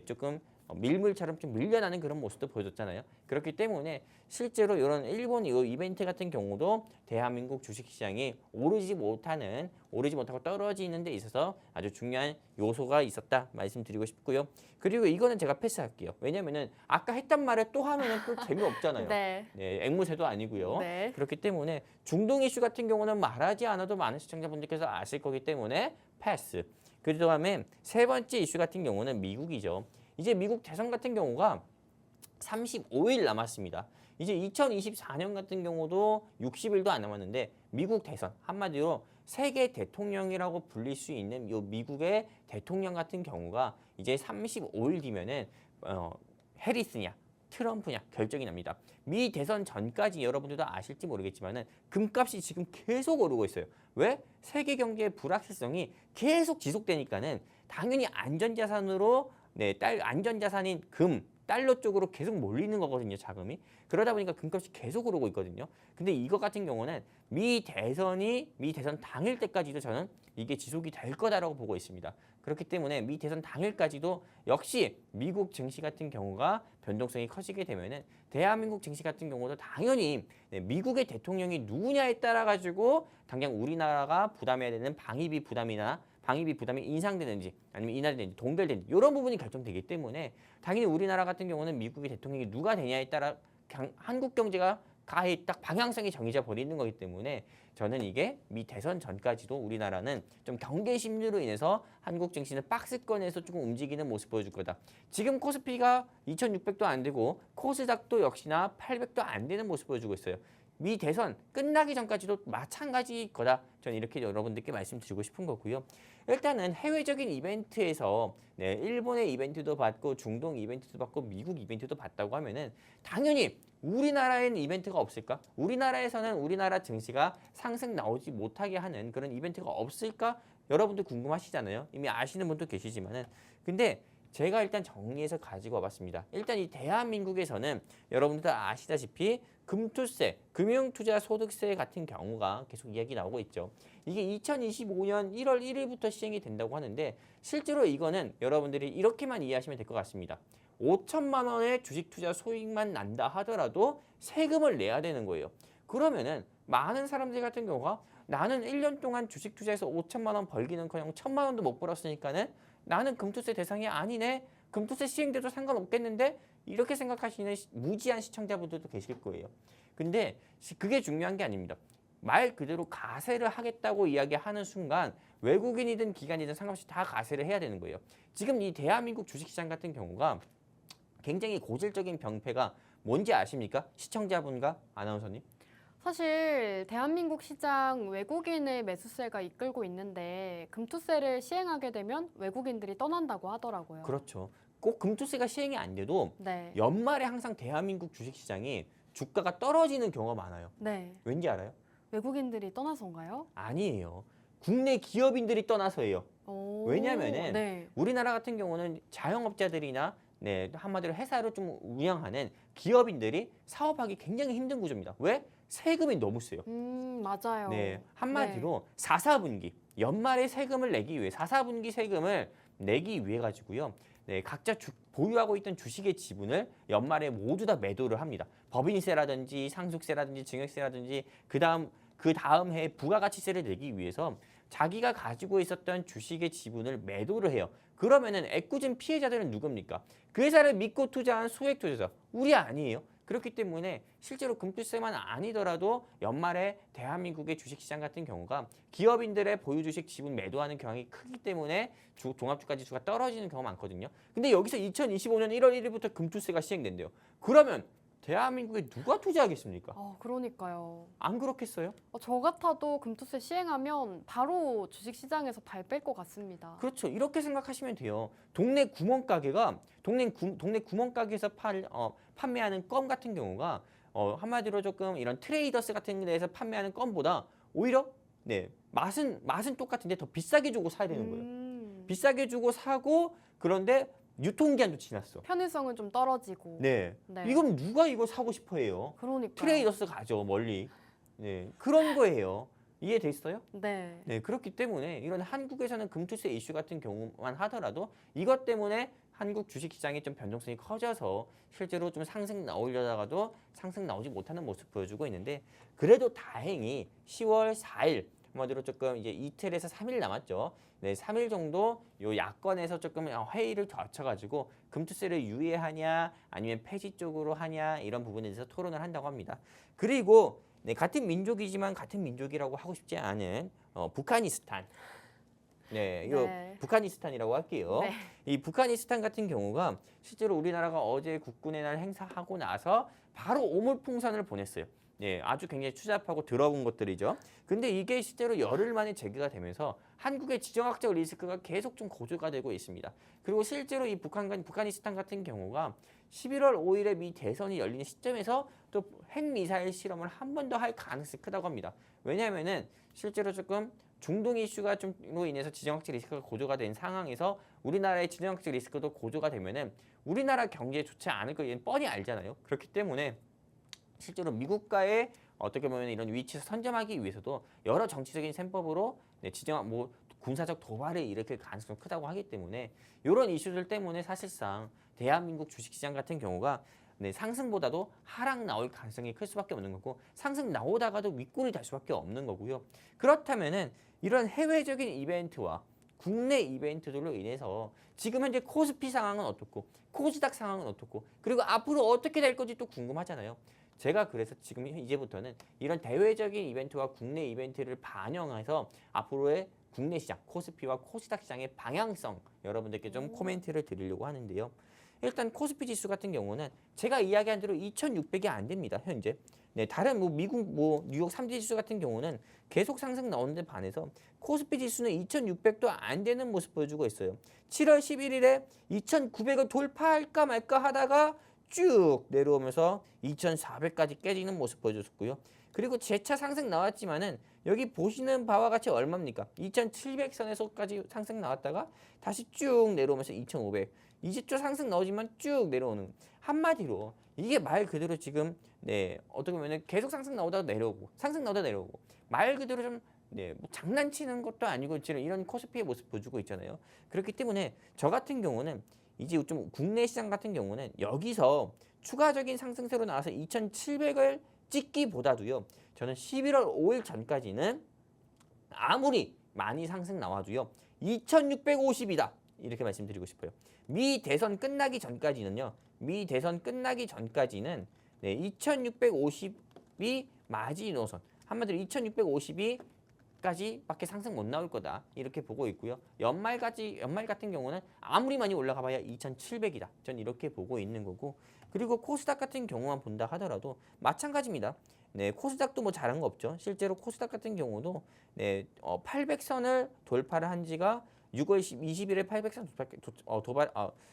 조금 밀물처럼 좀 밀려나는 그런 모습도 보여줬잖아요. 그렇기 때문에 실제로 이런 일본 이벤트 같은 경우도 대한민국 주식시장이 오르지 못하고 떨어지는 데 있어서 아주 중요한 요소가 있었다 말씀드리고 싶고요. 그리고 이거는 제가 패스할게요. 왜냐면은 아까 했던 말을 또 하면은 또 재미없잖아요. 네. 앵무새도 아니고요. 네. 그렇기 때문에 중동 이슈 같은 경우는 말하지 않아도 많은 시청자분들께서 아실 거기 때문에 패스. 그 다음에 세 번째 이슈 같은 경우는 미국이죠. 이제 미국 대선 같은 경우가 35일 남았습니다. 이제 2024년 같은 경우도 60일도 안 남았는데 미국 대선 한마디로 세계 대통령이라고 불릴 수 있는 이 미국의 대통령 같은 경우가 이제 35일 뒤면은 해리스냐 트럼프냐 결정이 납니다. 미 대선 전까지 여러분들도 아실지 모르겠지만은 금값이 지금 계속 오르고 있어요. 왜? 세계 경제의 불확실성이 계속 지속되니까는 당연히 안전자산으로 안전자산인 금, 달러 쪽으로 계속 몰리는 거거든요, 자금이. 그러다 보니까 금값이 계속 오르고 있거든요. 근데 이거 같은 경우는 미 대선 당일 때까지도 저는 이게 지속이 될 거다라고 보고 있습니다. 그렇기 때문에 미 대선 당일까지도 역시 미국 증시 같은 경우가 변동성이 커지게 되면은 대한민국 증시 같은 경우도 당연히 미국의 대통령이 누구냐에 따라 가지고 당장 우리나라가 부담해야 되는 방위비 부담이 인상되는지 아니면 인하되는지 동결되는지 이런 부분이 결정되기 때문에 당연히 우리나라 같은 경우는 미국의 대통령이 누가 되냐에 따라 한국 경제가 가히 딱 방향성이 정해져 버리는 거기 때문에 저는 이게 미 대선 전까지도 우리나라는 좀 경계 심리로 인해서 한국 증시는 박스권에서 조금 움직이는 모습 보여줄 거다. 지금 코스피가 2,600도 안 되고 코스닥도 역시나 800도 안 되는 모습 보여주고 있어요. 미 대선 끝나기 전까지도 마찬가지일 거다. 저는 이렇게 여러분들께 말씀드리고 싶은 거고요. 일단은 해외적인 이벤트에서 일본의 이벤트도 받고 중동 이벤트도 받고 미국 이벤트도 받다고 하면은 당연히 우리나라에는 이벤트가 없을까? 우리나라에서는 우리나라 증시가 상승 나오지 못하게 하는 그런 이벤트가 없을까? 여러분들 궁금하시잖아요. 이미 아시는 분도 계시지만은. 근데 제가 일단 정리해서 가지고 와봤습니다. 일단 이 대한민국에서는 여러분들 다 아시다시피 금투세, 금융투자소득세 같은 경우가 계속 이야기 나오고 있죠. 이게 2025년 1월 1일부터 시행이 된다고 하는데 실제로 이거는 여러분들이 이렇게만 이해하시면 될 것 같습니다. 5천만 원의 주식 투자 소익만 난다 하더라도 세금을 내야 되는 거예요. 그러면은 많은 사람들 같은 경우가 나는 1년 동안 주식 투자해서 5천만 원 벌기는커녕 1,000만 원도 못 벌었으니까는 나는 금투세 대상이 아니네. 금투세 시행돼도 상관없겠는데 이렇게 생각하시는 무지한 시청자분들도 계실 거예요. 근데 그게 중요한 게 아닙니다. 말 그대로 가세를 하겠다고 이야기하는 순간 외국인이든 기관이든 상관없이 다 가세를 해야 되는 거예요. 지금 이 대한민국 주식시장 같은 경우가 굉장히 고질적인 병폐가 뭔지 아십니까? 시청자분과 아나운서님? 사실 대한민국 시장 외국인의 매수세가 이끌고 있는데 금투세를 시행하게 되면 외국인들이 떠난다고 하더라고요. 그렇죠. 꼭 금투세가 시행이 안 돼도 네. 연말에 항상 대한민국 주식시장이 주가가 떨어지는 경우가 많아요. 네. 왠지 알아요? 외국인들이 떠나서인가요? 아니에요. 국내 기업인들이 떠나서예요. 오, 왜냐면은 네. 우리나라 같은 경우는 자영업자들이나 한마디로 회사를 좀 운영하는 기업인들이 사업하기 굉장히 힘든 구조입니다. 왜? 세금이 너무 세요. 맞아요. 한마디로 4, 4분기 연말에 세금을 내기 위해 4, 4분기 세금을 내기 위해 가지고요. 각자 보유하고 있던 주식의 지분을 연말에 모두 다 매도를 합니다. 법인세라든지 상속세라든지 증여세라든지 그 다음 해에 부가가치세를 내기 위해서 자기가 가지고 있었던 주식의 지분을 매도를 해요. 그러면은 애꿎은 피해자들은 누굽니까? 그 회사를 믿고 투자한 소액 투자자, 우리 아니에요. 그렇기 때문에 실제로 금투세만 아니더라도 연말에 대한민국의 주식시장 같은 경우가 기업인들의 보유 주식 지분 매도하는 경향이 크기 때문에 종합주가지수가 떨어지는 경우가 많거든요. 근데 여기서 2025년 1월 1일부터 금투세가 시행된대요. 그러면 대한민국에 누가 투자하겠습니까? 그러니까요. 안 그렇겠어요? 저 같아도 금투세 시행하면 바로 주식시장에서 발 뺄 것 같습니다. 그렇죠. 이렇게 생각하시면 돼요. 동네 구멍가게가 동네 구멍가게에서 판매하는 껌 같은 경우가 한마디로 조금 이런 트레이더스 같은 데에서 판매하는 껌보다 오히려 맛은 똑같은데 더 비싸게 주고 사야 되는 거예요. 비싸게 주고 사고 그런데 유통기한도 지났어. 편의성은 좀 떨어지고. 네. 네. 이건 누가 이거 사고 싶어 해요? 그러니까. 트레이더스 가죠, 멀리. 그런 거예요. 이해됐어요? 네. 그렇기 때문에 이런 한국에서는 금투세 이슈 같은 경우만 하더라도 이것 때문에 한국 주식시장의 좀 변동성이 커져서 실제로 좀 상승 나오려다가도 상승 나오지 못하는 모습 보여주고 있는데 그래도 다행히 10월 4일 한마디로 조금 이제 이틀에서 3일 남았죠. 3일 정도 요 야권에서 조금 회의를 거쳐가지고 금투세를 유예하냐 아니면 폐지 쪽으로 하냐 이런 부분에 대해서 토론을 한다고 합니다. 그리고 같은 민족이지만 같은 민족이라고 하고 싶지 않은 북한이스탄. 이거 북한이스탄이라고 할게요. 네. 이 북한이스탄 같은 경우가 실제로 우리나라가 어제 국군의 날 행사하고 나서 바로 오물풍선을 보냈어요. 아주 굉장히 추잡하고 더러운 것들이죠. 근데 이게 실제로 열흘 만에 재개가 되면서 한국의 지정학적 리스크가 계속 좀 고조가 되고 있습니다. 그리고 실제로 이 북한이스탄 같은 경우가 11월 5일에 미 대선이 열리는 시점에서 또 핵미사일 실험을 한 번 더 할 가능성이 크다고 합니다. 왜냐하면은 실제로 조금 중동 이슈가 좀로 인해서 지정학적 리스크가 고조가 된 상황에서 우리나라의 지정학적 리스크도 고조가 되면은 우리나라 경제에 좋지 않을 거 얘는 뻔히 알잖아요. 그렇기 때문에 실제로 미국과의 어떻게 보면 이런 위치에서 선점하기 위해서도 여러 정치적인 셈법으로 군사적 도발을 일으킬 가능성이 크다고 하기 때문에 이런 이슈들 때문에 사실상 대한민국 주식시장 같은 경우가 상승보다도 하락 나올 가능성이 클 수밖에 없는 거고 상승 나오다가도 윗골이 달 수밖에 없는 거고요. 그렇다면은 이런 해외적인 이벤트와 국내 이벤트들로 인해서 지금 현재 코스피 상황은 어떻고 코스닥 상황은 어떻고 그리고 앞으로 어떻게 될 건지 또 궁금하잖아요. 제가 그래서 지금 이제부터는 이런 대외적인 이벤트와 국내 이벤트를 반영해서 앞으로의 국내 시장, 코스피와 코스닥 시장의 방향성 여러분들께 좀 코멘트를 드리려고 하는데요. 일단 코스피 지수 같은 경우는 제가 이야기한 대로 2,600이 안 됩니다. 현재. 다른 미국 뉴욕 3지 지수 같은 경우는 계속 상승 나오는 데 반해서 코스피 지수는 2,600도 안 되는 모습 보여주고 있어요. 7월 11일에 2,900을 돌파할까 말까 하다가 쭉 내려오면서 2,400까지 깨지는 모습 보여줬고요. 그리고 재차 상승 나왔지만은 여기 보시는 바와 같이 얼마입니까? 2,700선에서까지 상승 나왔다가 다시 쭉 내려오면서 2,500. 이제 좀 상승 나오지만 쭉 내려오는. 한마디로 이게 말 그대로 지금 어떻게 보면 계속 상승 나오다가 내려오고 상승 나오다가 내려오고 말 그대로 좀 뭐 장난치는 것도 아니고 지금 이런 코스피의 모습 보여주고 있잖아요. 그렇기 때문에 저 같은 경우는 이제 좀 국내 시장 같은 경우는 여기서 추가적인 상승세로 나와서 2,700을 찍기보다도요. 저는 11월 5일 전까지는 아무리 많이 상승 나와도요. 2,650이다. 이렇게 말씀드리고 싶어요. 미 대선 끝나기 전까지는요. 미 대선 끝나기 전까지는 2,650이 마지노선. 한마디로 2,650까지밖에 상승 못 나올 거다. 이렇게 보고 있고요. 연말 같은 경우는 아무리 많이 올라가봐야 2,700이다. 전 이렇게 보고 있는 거고. 그리고 코스닥 같은 경우만 본다 하더라도 마찬가지입니다. 코스닥도 뭐 잘한 거 없죠. 실제로 코스닥 같은 경우도 800선을 돌파를 한 지가 6월 20일에 800선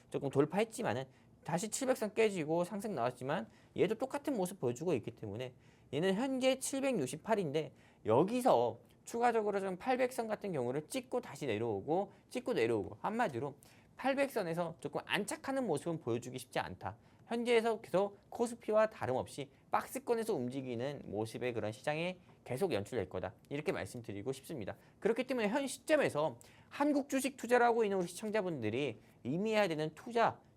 조금 돌파했지만은 다시 700선 깨지고 상승 나왔지만 얘도 똑같은 모습 보여주고 있기 때문에 얘는 현재 768인데 여기서 추가적으로 좀 800선 같은 경우를 찍고 다시 내려오고 한마디로 800선에서 조금 안착하는 모습은 보여주기 쉽지 않다. 현재에서 계속 코스피와 다름없이 박스권에서 움직이는 모습의 그런 시장에 계속 연출될 거다. 이렇게 말씀드리고 싶습니다. 그렇기 때문에 현 시점에서 한국 주식 투자를 하고 있는 우리 시청자분들이 임해야 되는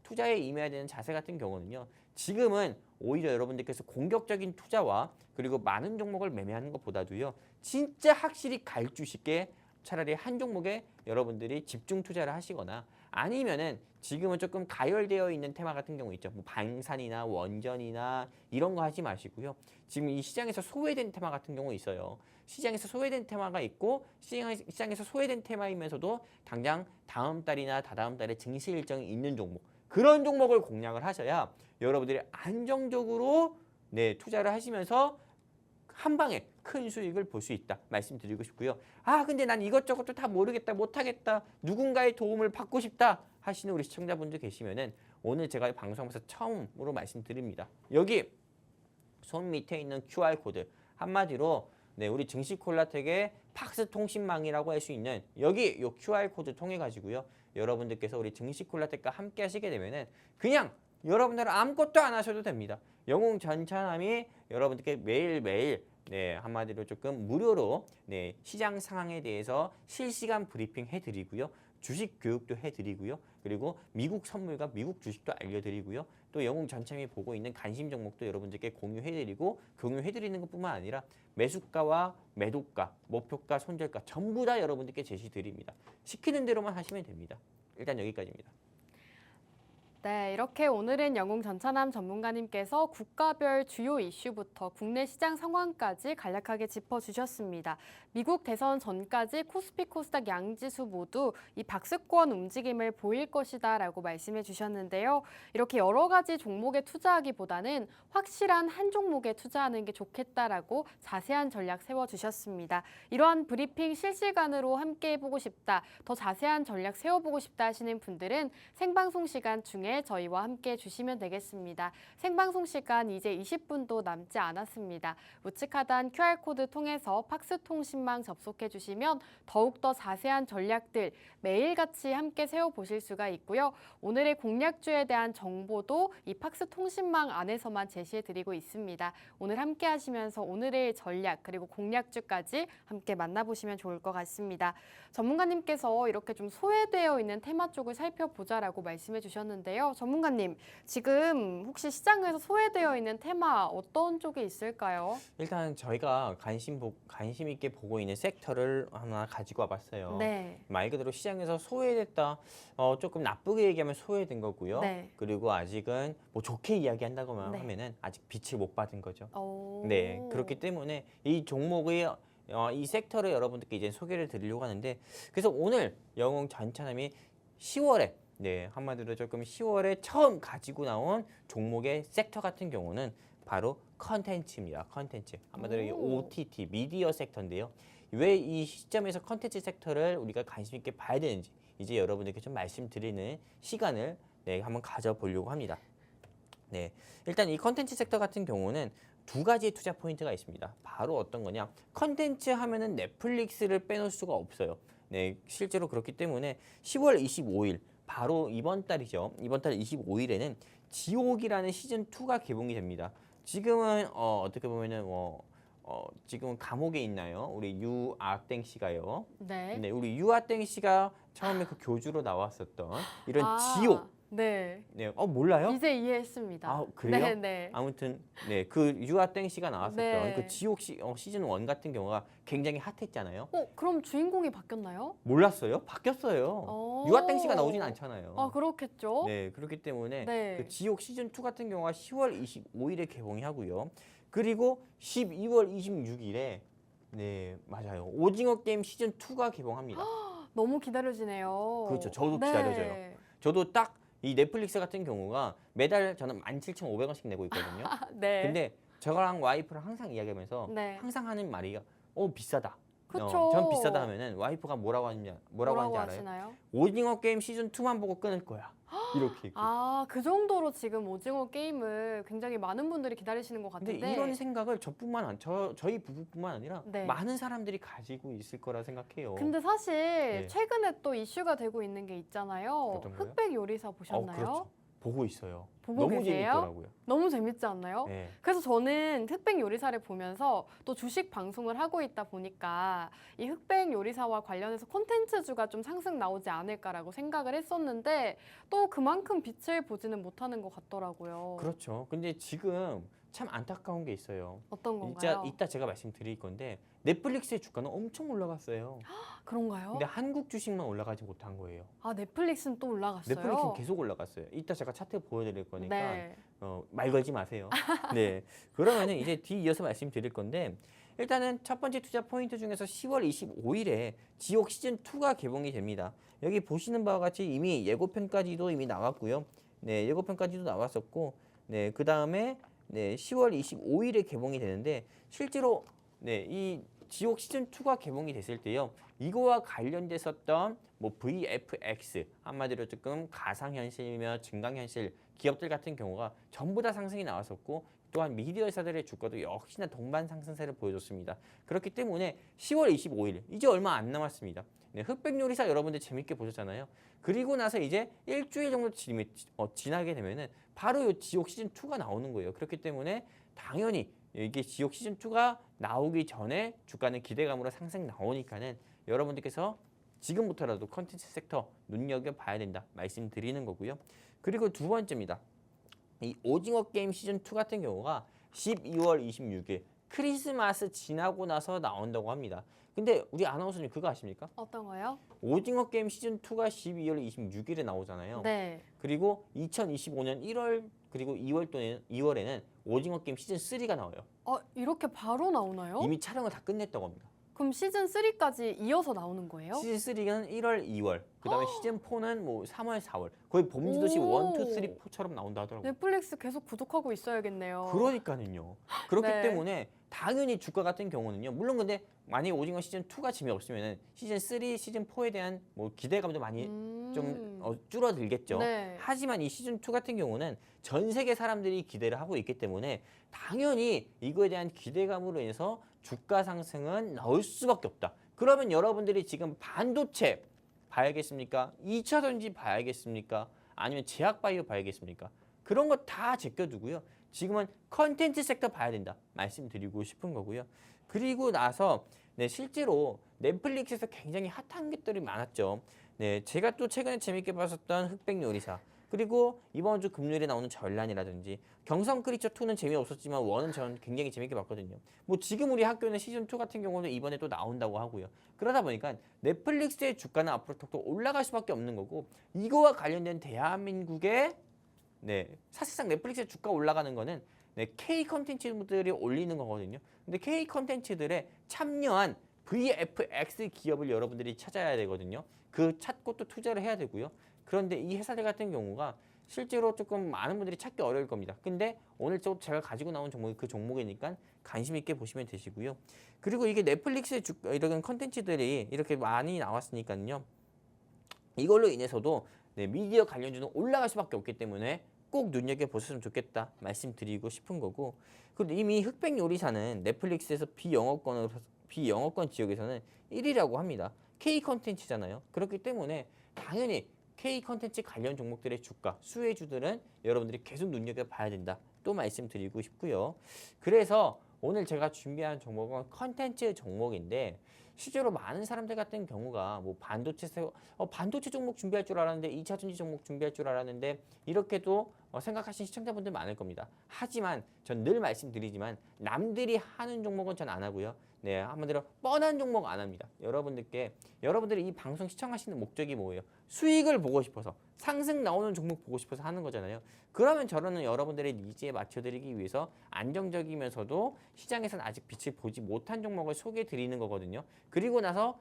투자에 임해야 되는 자세 같은 경우는요. 지금은 오히려 여러분들께서 공격적인 투자와 그리고 많은 종목을 매매하는 것보다도요. 진짜 확실히 갈 주식에 차라리 한 종목에 여러분들이 집중 투자를 하시거나 아니면은 지금은 조금 가열되어 있는 테마 같은 경우 있죠. 뭐 방산이나 원전이나 이런 거 하지 마시고요. 지금 이 시장에서 소외된 테마 같은 경우 있어요. 시장에서 소외된 테마가 있고 시장에서 소외된 테마이면서도 당장 다음 달이나 다다음 달에 증시 일정이 있는 종목 그런 종목을 공략을 하셔야 여러분들이 안정적으로 투자를 하시면서 한 방에 큰 수익을 볼 수 있다 말씀드리고 싶고요. 아 근데 난 이것저것도 다 모르겠다 못하겠다 누군가의 도움을 받고 싶다 하시는 우리 시청자분들 계시면은 오늘 제가 방송에서 처음으로 말씀드립니다. 여기 손 밑에 있는 QR코드 한마디로 우리 증시콜라텍의 팍스통신망이라고 할 수 있는 여기 요 QR코드 통해 가지고요. 여러분들께서 우리 증시콜라텍과 함께 하시게 되면은 그냥 여러분들은 아무것도 안 하셔도 됩니다. 영웅 전차남이 여러분들께 매일매일 한마디로 조금 무료로 시장 상황에 대해서 실시간 브리핑 해드리고요. 주식 교육도 해드리고요. 그리고 미국 선물과 미국 주식도 알려드리고요. 또 영웅 전참이 보고 있는 관심 종목도 여러분들께 공유해드리고 공유해드리는 것뿐만 아니라 매수가와 매도가, 목표가, 손절가 전부 다 여러분들께 제시드립니다. 시키는 대로만 하시면 됩니다. 일단 여기까지입니다. 네, 이렇게 오늘은 영웅 전차남 전문가님께서 국가별 주요 이슈부터 국내 시장 상황까지 간략하게 짚어주셨습니다. 미국 대선 전까지 코스피 코스닥 양지수 모두 이 박스권 움직임을 보일 것이다 라고 말씀해 주셨는데요. 이렇게 여러 가지 종목에 투자하기보다는 확실한 한 종목에 투자하는 게 좋겠다라고 자세한 전략 세워주셨습니다. 이러한 브리핑 실시간으로 함께 해보고 싶다, 더 자세한 전략 세워보고 싶다 하시는 분들은 생방송 시간 중에 저희와 함께 해주시면 되겠습니다. 생방송 시간 이제 20분도 남지 않았습니다. 우측 하단 QR코드 통해서 팍스통신망 접속해 주시면 더욱더 자세한 전략들 매일같이 함께 세워보실 수가 있고요. 오늘의 공략주에 대한 정보도 이 팍스통신망 안에서만 제시해드리고 있습니다. 오늘 함께 하시면서 오늘의 전략 그리고 공략주까지 함께 만나보시면 좋을 것 같습니다. 전문가님께서 이렇게 좀 소외되어 있는 테마 쪽을 살펴보자라고 말씀해 주셨는데요. 전문가님, 지금 혹시 시장에서 소외되어 있는 테마 어떤 쪽에 있을까요? 일단 저희가 관심 있게 보고 있는 섹터를 하나 가지고 와봤어요. 네. 말 그대로 시장에서 소외됐다. 조금 나쁘게 얘기하면 소외된 거고요. 네. 그리고 아직은 뭐 좋게 이야기한다고만 네. 하면은 아직 빛을 못 받은 거죠. 오. 네, 그렇기 때문에 이 종목의 이 섹터를 여러분들께 이제 소개를 드리려고 하는데 그래서 오늘 영웅 전차남이 10월에 한마디로 조금 10월에 처음 가지고 나온 종목의 섹터 같은 경우는 바로 컨텐츠입니다. 컨텐츠. 한마디로 이 OTT, 미디어 섹터인데요. 왜 이 시점에서 컨텐츠 섹터를 우리가 관심 있게 봐야 되는지 이제 여러분들께 좀 말씀드리는 시간을 한번 가져보려고 합니다. 네, 일단 이 컨텐츠 섹터 같은 경우는 두 가지의 투자 포인트가 있습니다. 바로 어떤 거냐? 컨텐츠 하면은 넷플릭스를 빼놓을 수가 없어요. 네, 실제로 그렇기 때문에 10월 25일 바로 이번 달이죠. 이번 달 25일에는 지옥이라는 시즌 2가 개봉이 됩니다. 지금은 어떻게 보면은 지금은 감옥에 있나요? 우리 유아땡 씨가요. 네. 네, 우리 유아땡 씨가 처음에 그 교주로 나왔었던 이런 아, 지옥. 네. 네, 몰라요? 이제 이해했습니다. 아, 그래요? 네, 네. 아무튼 네, 그 유아땡 씨가 나왔었던 네. 그 지옥 시즌 1 같은 경우가 굉장히 핫했잖아요. 그럼 주인공이 바뀌었나요? 몰랐어요? 바뀌었어요. 오. 유아땡 씨가 나오진 않잖아요. 아, 그렇겠죠. 네, 그렇기 때문에 네. 그 지옥 시즌 2 같은 경우가 10월 25일에 개봉이 하고요. 그리고 12월 26일에 네, 맞아요. 오징어 게임 시즌 2가 개봉합니다. 너무 기다려지네요. 그렇죠. 저도 네. 기다려져요. 저도 딱 이 넷플릭스 같은 경우가 매달 저는 17,500원씩 내고 있거든요. 네. 근데 저랑 와이프랑 항상 이야기하면서 네. 항상 하는 말이 비싸다. 그쵸. 전 비싸다 하면은 와이프가 뭐라고 하는지 알아요? 하시나요? 오징어 게임 시즌 2만 보고 끊을 거야. 이렇게. 아, 그 정도로 지금 오징어 게임을 굉장히 많은 분들이 기다리시는 것 근데 같은데. 이런 생각을 저희 부부뿐만 아니라 네. 많은 사람들이 가지고 있을 거라 생각해요. 근데 사실 네. 최근에 또 이슈가 되고 있는 게 있잖아요. 어떤 거요? 흑백 요리사 보셨나요? 그렇죠. 보고 있어요. 보고 너무 계세요? 재밌더라고요. 너무 재밌지 않나요? 네. 그래서 저는 흑백 요리사를 보면서 또 주식 방송을 하고 있다 보니까 이 흑백 요리사와 관련해서 콘텐츠주가 좀 상승 나오지 않을까라고 생각을 했었는데 또 그만큼 빛을 보지는 못하는 것 같더라고요. 그렇죠. 근데 지금 참 안타까운 게 있어요. 어떤 건가요? 이따 제가 말씀드릴 건데 넷플릭스의 주가는 엄청 올라갔어요. 그런가요? 근데 한국 주식만 올라가지 못한 거예요. 아, 넷플릭스는 또 올라갔어요? 넷플릭스는 계속 올라갔어요. 이따 제가 차트 보여드릴 거니까 네. 말 걸지 마세요. 네. 그러면은 이제 뒤이어서 말씀드릴 건데 일단은 첫 번째 투자 포인트 중에서 10월 25일에 지옥 시즌 2가 개봉이 됩니다. 여기 보시는 바와 같이 이미 예고편까지도 이미 나왔고요. 네, 예고편까지도 나왔었고, 네, 그 다음에 네, 10월 25일에 개봉이 되는데 실제로 네, 이 지옥 시즌 2가 개봉이 됐을 때요. 이거와 관련됐었던 뭐 VFX 한마디로 조금 가상현실이며 증강현실 기업들 같은 경우가 전부 다 상승이 나왔었고 또한 미디어 회사들의 주가도 역시나 동반 상승세를 보여줬습니다. 그렇기 때문에 10월 25일 이제 얼마 안 남았습니다. 네, 흑백 요리사 여러분들 재밌게 보셨잖아요. 그리고 나서 이제 일주일 정도 지나게 되면은 바로 이 지옥 시즌 2가 나오는 거예요. 그렇기 때문에 당연히 이게 지옥 시즌 2가 나오기 전에 주가는 기대감으로 상승 나오니까는 여러분들께서 지금부터라도 컨텐츠 섹터 눈여겨봐야 된다 말씀드리는 거고요. 그리고 두 번째입니다. 이 오징어 게임 시즌 2 같은 경우가 12월 26일 크리스마스 지나고 나서 나온다고 합니다. 근데 우리 아나운서님 그거 아십니까? 어떤 거요? 오징어 게임 시즌 2가 12월 26일에 나오잖아요. 네. 그리고 2025년 1월 그리고 2월에는 오징어 게임 시즌 3가 나와요. 이렇게 바로 나오나요? 이미 촬영을 다 끝냈다고 합니다. 그럼 시즌 3까지 이어서 나오는 거예요? 시즌 3는 1월, 2월. 그다음에 시즌 4는 뭐 3월, 4월. 거의 봄지도시 1, 오. 2, 3, 4처럼 나온다 하더라고요. 넷플릭스 계속 구독하고 있어야겠네요. 그러니까는요. 그렇기 네. 때문에 당연히 주가 같은 경우는요. 물론 근데 만약에 오징어 시즌 2가 재미없으면은 시즌 3, 시즌 4에 대한 뭐 기대감도 많이 좀 줄어들겠죠. 네. 하지만 이 시즌 2 같은 경우는 전 세계 사람들이 기대를 하고 있기 때문에 당연히 이거에 대한 기대감으로 인해서 주가 상승은 나올 수밖에 없다. 그러면 여러분들이 지금 반도체 봐야겠습니까? 2차 전지 봐야겠습니까? 아니면 제약바이오 봐야겠습니까? 그런 거 다 제껴두고요. 지금은 컨텐츠 섹터 봐야 된다 말씀드리고 싶은 거고요. 그리고 나서 네, 실제로 넷플릭스에서 굉장히 핫한 것들이 많았죠. 네, 제가 또 최근에 재밌게 봤었던 흑백 요리사 그리고 이번 주 금요일에 나오는 전란이라든지 경성 크리처 2는 재미없었지만 1은 저는 굉장히 재밌게 봤거든요. 뭐 지금 우리 학교는 시즌 2 같은 경우는 이번에 또 나온다고 하고요. 그러다 보니까 넷플릭스의 주가는 앞으로 더 올라갈 수밖에 없는 거고 이거와 관련된 대한민국의 네, 사실상 넷플릭스의 주가 올라가는 거는 네, K 컨텐츠들이 올리는 거거든요. 근데 K 컨텐츠들에 참여한 VFX 기업을 여러분들이 찾아야 되거든요. 그 찾고 또 투자를 해야 되고요. 그런데 이 회사들 같은 경우가 실제로 조금 많은 분들이 찾기 어려울 겁니다. 근데 오늘 또 제가 가지고 나온 종목이 그 종목이니까 관심 있게 보시면 되시고요. 그리고 이게 넷플릭스의 이런 컨텐츠들이 이렇게 많이 나왔으니까요. 이걸로 인해서도 네, 미디어 관련주는 올라갈 수밖에 없기 때문에 꼭 눈여겨보셨으면 좋겠다 말씀드리고 싶은 거고, 그리고 이미 흑백 요리사는 넷플릭스에서 비영어권 지역에서는 1위라고 합니다. K 컨텐츠잖아요. 그렇기 때문에 당연히 K 컨텐츠 관련 종목들의 주가, 수혜주들은 여러분들이 계속 눈여겨봐야 된다. 또 말씀드리고 싶고요. 그래서 오늘 제가 준비한 종목은 컨텐츠 종목인데, 실제로 많은 사람들 같은 경우가 뭐 반도체 종목 준비할 줄 알았는데 2차 전지 종목 준비할 줄 알았는데 이렇게도 생각하시는 시청자분들 많을 겁니다. 하지만 전 늘 말씀드리지만 남들이 하는 종목은 전 안 하고요. 네, 한마디로 뻔한 종목 안 합니다. 여러분들이 이 방송 시청하시는 목적이 뭐예요? 수익을 보고 싶어서, 상승 나오는 종목 보고 싶어서 하는 거잖아요. 그러면 저는 여러분들의 니즈에 맞춰드리기 위해서 안정적이면서도 시장에서는 아직 빛을 보지 못한 종목을 소개해 드리는 거거든요. 그리고 나서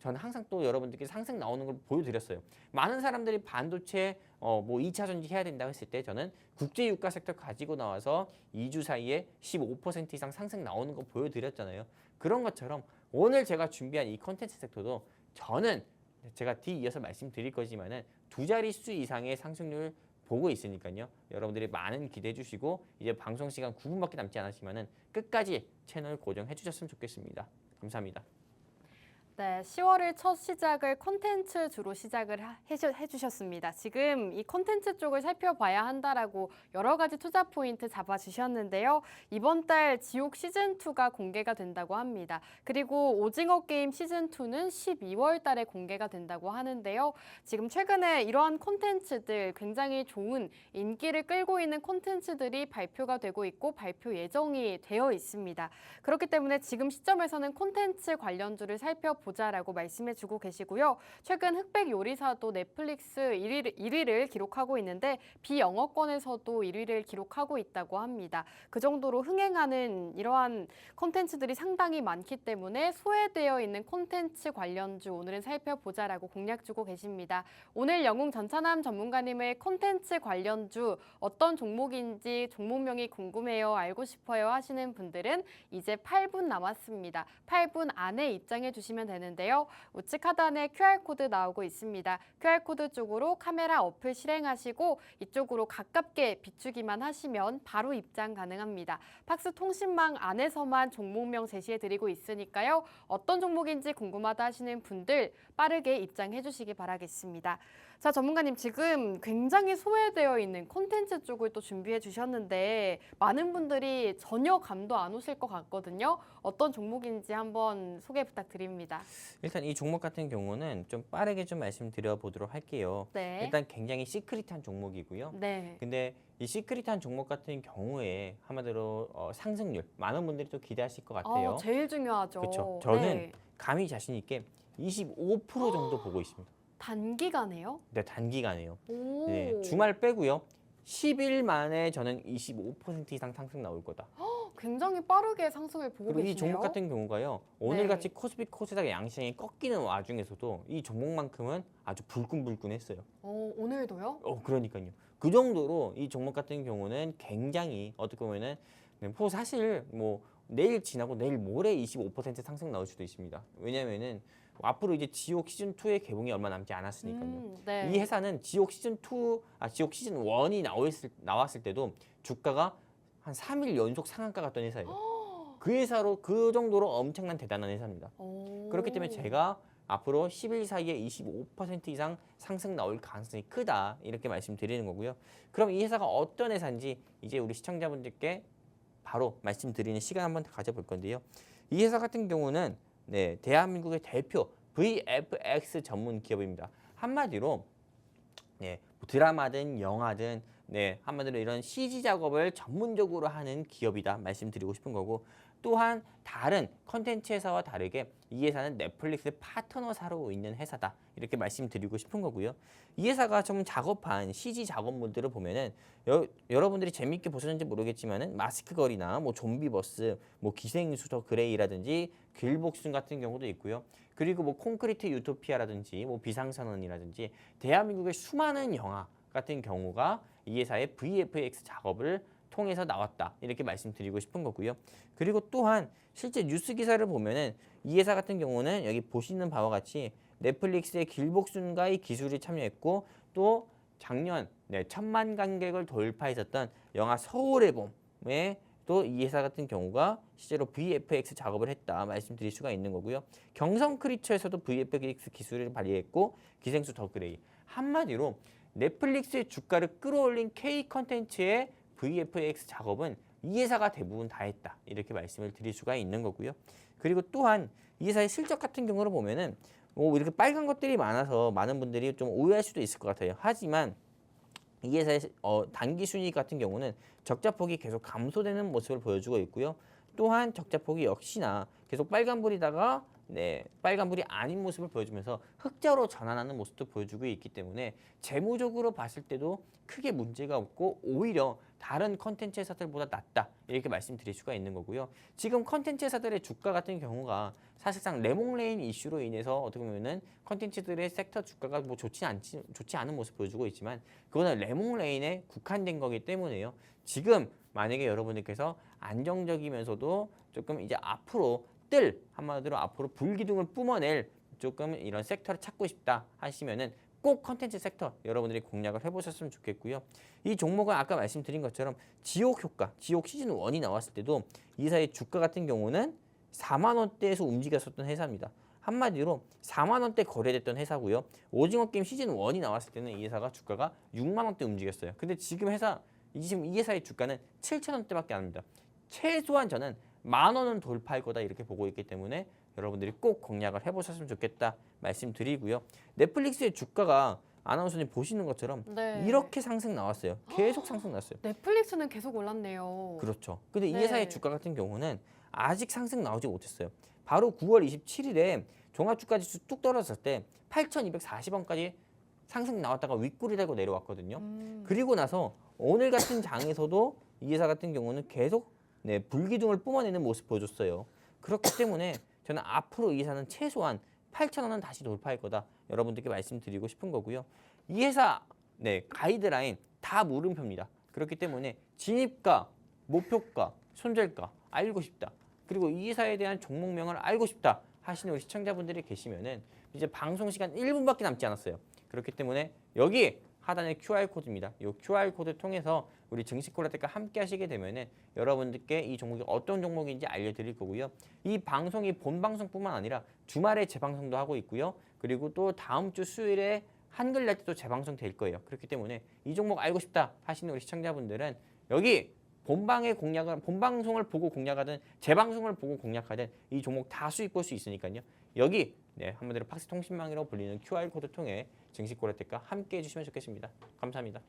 저는 항상 또 여러분들께 상승 나오는 걸 보여드렸어요. 많은 사람들이 반도체 뭐 2차 전지 해야 된다고 했을 때 저는 국제 유가 섹터 가지고 나와서 2주 사이에 15% 이상 상승 나오는 거 보여드렸잖아요. 그런 것처럼 오늘 제가 준비한 이 컨텐츠 섹터도 저는 제가 뒤이어서 말씀드릴 거지만은 두 자릿수 이상의 상승률 보고 있으니까요. 여러분들이 많은 기대해 주시고, 이제 방송 시간 9분밖에 남지 않았지만은 끝까지 채널 고정해 주셨으면 좋겠습니다. 감사합니다. 네, 10월을 첫 시작을 콘텐츠 주로 시작을 해주셨습니다. 지금 이 콘텐츠 쪽을 살펴봐야 한다라고 여러 가지 투자 포인트 잡아주셨는데요. 이번 달 지옥 시즌2가 공개가 된다고 합니다. 그리고 오징어 게임 시즌2는 12월 달에 공개가 된다고 하는데요. 지금 최근에 이러한 콘텐츠들, 굉장히 좋은 인기를 끌고 있는 콘텐츠들이 발표가 되고 있고 발표 예정이 되어 있습니다. 그렇기 때문에 지금 시점에서는 콘텐츠 관련주를 살펴보자라고 말씀해주고 계시고요. 최근 흑백 요리사도 넷플릭스 1위를 기록하고 있는데 비영어권에서도 1위를 기록하고 있다고 합니다. 그 정도로 흥행하는 이러한 콘텐츠들이 상당히 많기 때문에 소외되어 있는 콘텐츠 관련주 오늘은 살펴보자라고 공략 주고 계십니다. 오늘 영웅 전찬남 전문가님의 콘텐츠 관련주 어떤 종목인지 종목명이 궁금해요, 알고 싶어요 하시는 분들은 이제 8분 남았습니다. 8분 안에 입장해 주시면 되는데요. 우측 하단에 QR코드 나오고 있습니다. QR코드 쪽으로 카메라 어플 실행하시고 이쪽으로 가깝게 비추기만 하시면 바로 입장 가능합니다. 팍스 통신망 안에서만 종목명 제시해 드리고 있으니까요. 어떤 종목인지 궁금하다 하시는 분들 빠르게 입장해 주시기 바라겠습니다. 자, 전문가님, 지금 굉장히 소외되어 있는 콘텐츠 쪽을 또 준비해 주셨는데 많은 분들이 전혀 감도 안 오실 것 같거든요. 어떤 종목인지 한번 소개 부탁드립니다. 일단 이 종목 같은 경우는 좀 빠르게 좀 말씀드려 보도록 할게요. 네. 일단 굉장히 시크릿한 종목이고요. 네. 근데 이 시크릿한 종목 같은 경우에 한마디로 상승률 많은 분들이 또 기대하실 것 같아요. 제일 중요하죠. 그렇죠. 저는 네. 감히 자신 있게 25% 정도 보고 있습니다. 단기간에요? 네, 단기간에요. 오. 네, 주말 빼고요. 10일 만에 저는 25% 이상 상승 나올 거다. 굉장히 빠르게 상승을 보고 그리고 이 계시네요. 종목 같은 경우가요. 오늘같이 코스피 코스닥 양시장이 꺾이는 와중에서도 이 종목만큼은 아주 불끈불끈했어요. 오늘도요? 그러니까요. 그 정도로 이 종목 같은 경우는 굉장히 어떻게 보면은 사실 뭐 내일 지나고 내일 모레 25% 상승 나올 수도 있습니다. 왜냐면은 앞으로 이제 지옥 시즌 2의 개봉이 얼마 남지 않았으니까요. 네. 이 회사는 지옥 시즌 1이 나왔을 때도 주가가 한 3일 연속 상한가 갔던 회사예요. 그 회사로 그 정도로 엄청난 대단한 회사입니다. 그렇기 때문에 제가 앞으로 10일 사이에 25% 이상 상승 나올 가능성이 크다 이렇게 말씀드리는 거고요. 그럼 이 회사가 어떤 회사인지 이제 우리 시청자분들께 바로 말씀드리는 시간 한번 가져볼 건데요. 이 회사 같은 경우는 대한민국의 대표 VFX 전문 기업입니다. 한마디로 드라마든 영화든 한마디로 이런 CG 작업을 전문적으로 하는 기업이다 말씀드리고 싶은 거고, 또한 다른 컨텐츠 회사와 다르게 이 회사는 넷플릭스 파트너사로 있는 회사다 이렇게 말씀드리고 싶은 거고요. 이 회사가 좀 작업한 CG 작업물들을 보면은 여러분들이 재밌게 보셨는지 모르겠지만은 마스크걸이나 뭐 좀비버스, 뭐 기생수저 그레이라든지 길복순 같은 경우도 있고요. 그리고 뭐 콘크리트 유토피아라든지 뭐 비상선언이라든지 대한민국의 수많은 영화 같은 경우가 이 회사의 VFX 작업을 통해서 나왔다 이렇게 말씀드리고 싶은 거고요. 그리고 또한 실제 뉴스 기사를 보면은 이 회사 같은 경우는 여기 보시는 바와 같이 넷플릭스의 길복순과의 기술이 참여했고 또 작년 1,000만 관객을 돌파했었던 영화 서울의 봄에 또 이 회사 같은 경우가 실제로 VFX 작업을 했다 말씀드릴 수가 있는 거고요. 경성 크리처에서도 VFX 기술을 발휘했고 기생수 더 그레이. 한마디로 넷플릭스의 주가를 끌어올린 K 컨텐츠의 VFX 작업은 이 회사가 대부분 다 했다. 이렇게 말씀을 드릴 수가 있는 거고요. 그리고 또한 이 회사의 실적 같은 경우를 보면은 이렇게 빨간 것들이 많아서 많은 분들이 좀 오해할 수도 있을 것 같아요. 하지만 이 회사의 단기 순이익 같은 경우는 적자폭이 계속 감소되는 모습을 보여주고 있고요. 또한 적자폭이 역시나 계속 빨간불이다가 빨간불이 아닌 모습을 보여주면서 흑자로 전환하는 모습도 보여주고 있기 때문에 재무적으로 봤을 때도 크게 문제가 없고 오히려 다른 컨텐츠 회사들보다 낫다 이렇게 말씀드릴 수가 있는 거고요. 지금 컨텐츠 회사들의 주가 같은 경우가 사실상 레몽레인 이슈로 인해서 어떻게 보면은 컨텐츠들의 섹터 주가가 뭐 좋지 않은 모습 보여주고 있지만 그거는 레몽레인에 국한된 거기 때문에요. 지금 만약에 여러분들께서 안정적이면서도 조금 이제 앞으로 한마디로 앞으로 불기둥을 뿜어낼 조금 이런 섹터를 찾고 싶다 하시면은 꼭 컨텐츠 섹터 여러분들이 공략을 해보셨으면 좋겠고요. 이 종목은 아까 말씀드린 것처럼 지옥 효과, 지옥 시즌 1이 나왔을 때도 이 회사의 주가 같은 경우는 4만 원대에서 움직였었던 회사입니다. 한마디로 4만 원대 거래됐던 회사고요. 오징어 게임 시즌 1이 나왔을 때는 이 회사가 주가가 6만 원대 움직였어요. 근데 지금 지금 이 회사의 주가는 7천 원대밖에 안 합니다. 최소한 저는 10,000원은 돌파할 거다 이렇게 보고 있기 때문에 여러분들이 꼭 공략을 해보셨으면 좋겠다 말씀드리고요. 넷플릭스의 주가가 아나운서님 보시는 것처럼 이렇게 상승 나왔어요. 계속 상승 났어요. 넷플릭스는 계속 올랐네요. 그렇죠. 근데 이 회사의 주가 같은 경우는 아직 상승 나오지 못했어요. 바로 9월 27일에 종합주가지수 뚝 떨어졌을 때 8,240원까지 상승 나왔다가 윗골이 달고 내려왔거든요. 그리고 나서 오늘 같은 장에서도 이 회사 같은 경우는 계속 불기둥을 뿜어내는 모습 보여줬어요. 그렇기 때문에 저는 앞으로 이 회사는 최소한 8,000원은 다시 돌파할 거다. 여러분들께 말씀드리고 싶은 거고요. 이 회사 가이드라인 다 물음표입니다. 그렇기 때문에 진입가, 목표가, 손절가 알고 싶다. 그리고 이 회사에 대한 종목명을 알고 싶다 하시는 우리 시청자분들이 계시면은 이제 방송 시간 1분밖에 남지 않았어요. 그렇기 때문에 여기 하단에 QR코드입니다. 이 QR코드 통해서 우리 증시콜라텍과 함께 하시게 되면은 여러분들께 이 종목이 어떤 종목인지 알려드릴 거고요. 이 방송이 본 방송뿐만 아니라 주말에 재방송도 하고 있고요. 그리고 또 다음 주 수요일에 한글날 때도 재방송 될 거예요. 그렇기 때문에 이 종목 알고 싶다 하시는 우리 시청자분들은 여기 본방송을 보고 공략하든 재방송을 보고 공략하든 이 종목 다 수익 볼 수 있으니까요. 여기 한마디로 팍스 통신망이라고 불리는 QR코드 통해 증시콜라텍과 함께 해주시면 좋겠습니다. 감사합니다.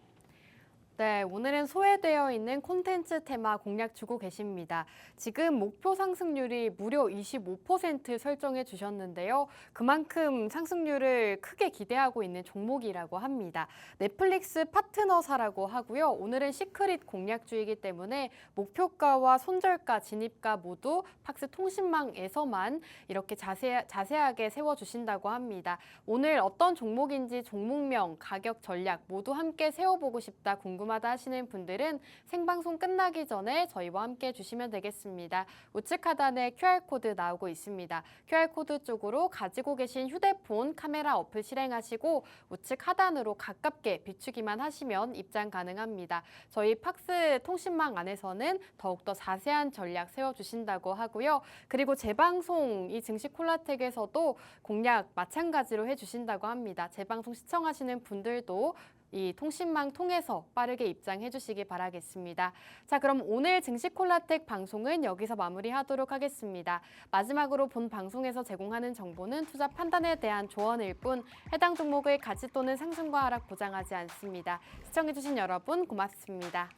네, 오늘은 소외되어 있는 콘텐츠 테마 공략 주고 계십니다. 지금 목표 상승률이 무려 25% 설정해 주셨는데요. 그만큼 상승률을 크게 기대하고 있는 종목이라고 합니다. 넷플릭스 파트너사라고 하고요. 오늘은 시크릿 공략주이기 때문에 목표가와 손절가, 진입가 모두 팍스 통신망에서만 이렇게 자세하게 세워주신다고 합니다. 오늘 어떤 종목인지 종목명, 가격, 전략 모두 함께 세워보고 싶다 궁금합니다. 궁금하다 하시는 분들은 생방송 끝나기 전에 저희와 함께 해주시면 되겠습니다. 우측 하단에 QR코드 나오고 있습니다. QR코드 쪽으로 가지고 계신 휴대폰 카메라 어플 실행하시고 우측 하단으로 가깝게 비추기만 하시면 입장 가능합니다. 저희 팍스 통신망 안에서는 더욱더 자세한 전략 세워주신다고 하고요. 그리고 재방송 이 증시콜라텍에서도 공략 마찬가지로 해주신다고 합니다. 재방송 시청하시는 분들도 이 통신망 통해서 빠르게 입장해 주시기 바라겠습니다. 자, 그럼 오늘 증시콜라텍 방송은 여기서 마무리하도록 하겠습니다. 마지막으로 본 방송에서 제공하는 정보는 투자 판단에 대한 조언일 뿐 해당 종목의 가치 또는 상승과 하락 보장하지 않습니다. 시청해 주신 여러분 고맙습니다.